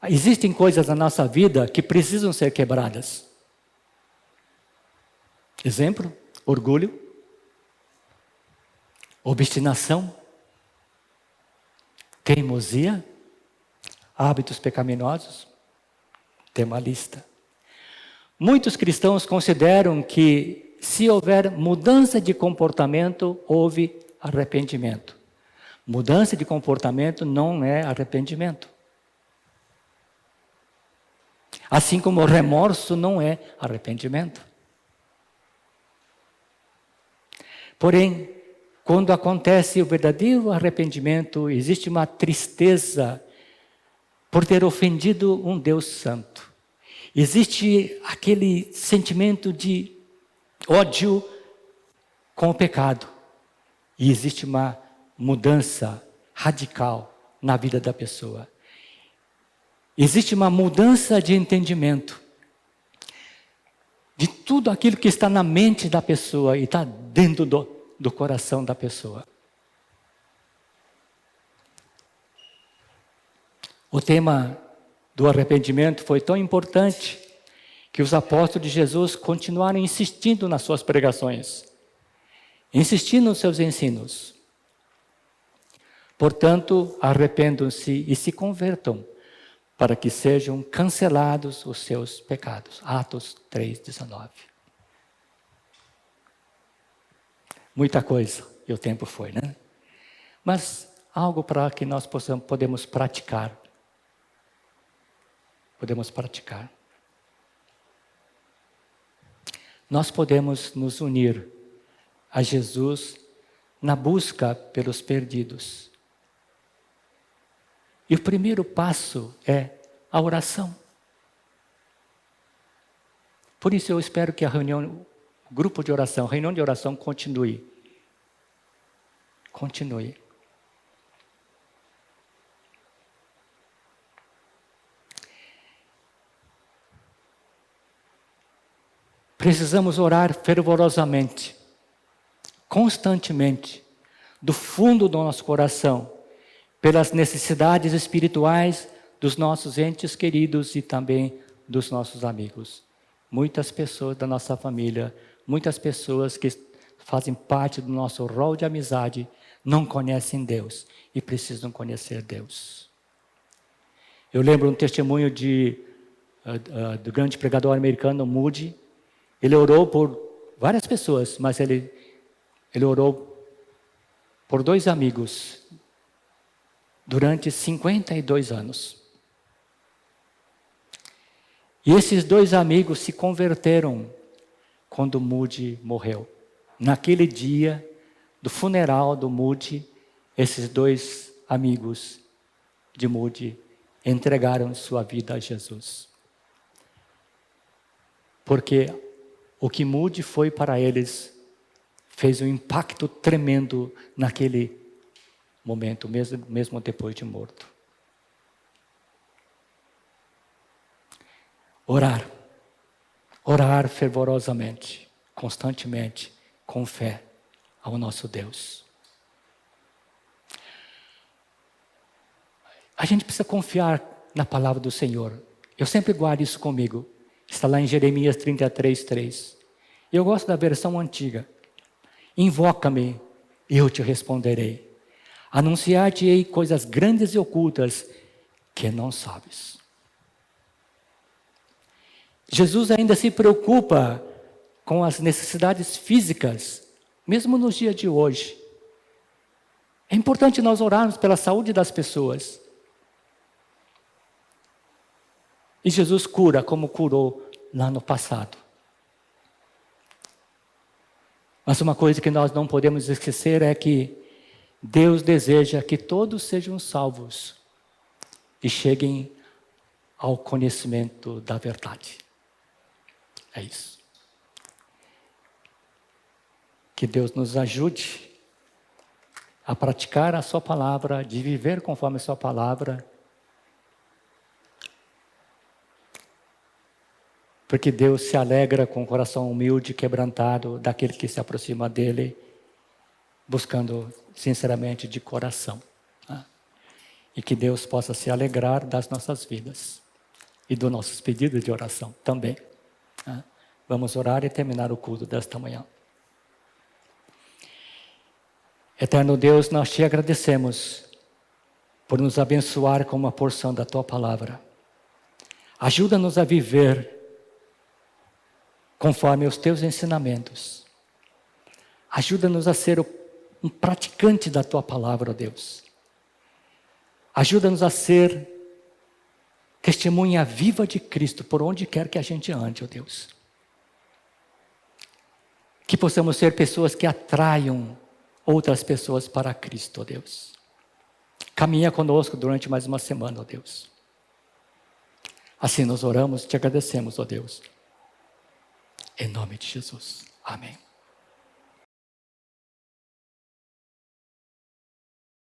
Existem coisas na nossa vida que precisam ser quebradas. Exemplo, orgulho, obstinação, teimosia, hábitos pecaminosos. Tem uma lista. Muitos cristãos consideram que se houver mudança de comportamento, houve arrependimento. Mudança de comportamento não é arrependimento. Assim como remorso não é arrependimento. Porém, quando acontece o verdadeiro arrependimento, existe uma tristeza por ter ofendido um Deus santo. Existe aquele sentimento de ódio com o pecado. E existe uma mudança radical na vida da pessoa. Existe uma mudança de entendimento de tudo aquilo que está na mente da pessoa e está dentro do coração da pessoa. O tema do arrependimento foi tão importante que os apóstolos de Jesus continuaram insistindo nas suas pregações, insistindo nos seus ensinos. Portanto, arrependam-se e se convertam, para que sejam cancelados os seus pecados. Atos 3:19. Muita coisa, e o tempo foi, né? Mas algo para que nós podemos praticar. Podemos praticar. Nós podemos nos unir a Jesus na busca pelos perdidos. E o primeiro passo é a oração. Por isso eu espero que a reunião, o grupo de oração, a reunião de oração continue. Continue. Precisamos orar fervorosamente, constantemente, do fundo do nosso coração, pelas necessidades espirituais dos nossos entes queridos e também dos nossos amigos. Muitas pessoas da nossa família, muitas pessoas que fazem parte do nosso rol de amizade, não conhecem Deus e precisam conhecer Deus. Eu lembro um testemunho do grande pregador americano Moody, Ele orou por várias pessoas, mas ele orou por 2 amigos durante 52 anos. E esses 2 amigos se converteram quando Moody morreu. Naquele dia do funeral do Moody, esses 2 amigos de Moody entregaram sua vida a Jesus. Porque o que Moody foi para eles fez um impacto tremendo naquele momento, mesmo depois de morto. Orar fervorosamente, constantemente, com fé ao nosso Deus. A gente precisa confiar na palavra do Senhor. Eu sempre guardo isso comigo. Está lá em Jeremias 33:3. Eu gosto da versão antiga. Invoca-me, eu te responderei. Anunciar-te-ei coisas grandes e ocultas que não sabes. Jesus ainda se preocupa com as necessidades físicas, mesmo nos dias de hoje. É importante nós orarmos pela saúde das pessoas. E Jesus cura como curou lá no passado. Mas uma coisa que nós não podemos esquecer é que Deus deseja que todos sejam salvos e cheguem ao conhecimento da verdade. É isso. Que Deus nos ajude a praticar a sua palavra, de viver conforme a sua palavra. Porque Deus se alegra com o coração humilde, quebrantado, daquele que se aproxima dele, buscando sinceramente de coração. Né? E que Deus possa se alegrar das nossas vidas e dos nossos pedidos de oração também. Né? Vamos orar e terminar o culto desta manhã. Eterno Deus, nós te agradecemos por nos abençoar com uma porção da tua palavra. Ajuda-nos a viver conforme os teus ensinamentos. Ajuda-nos a ser um praticante da tua palavra, ó Deus. Ajuda-nos a ser testemunha viva de Cristo por onde quer que a gente ande, ó Deus. Que possamos ser pessoas que atraiam outras pessoas para Cristo, ó Deus. Caminha conosco durante mais uma semana, ó Deus. Assim nós oramos e te agradecemos, ó Deus. Em nome de Jesus. Amém.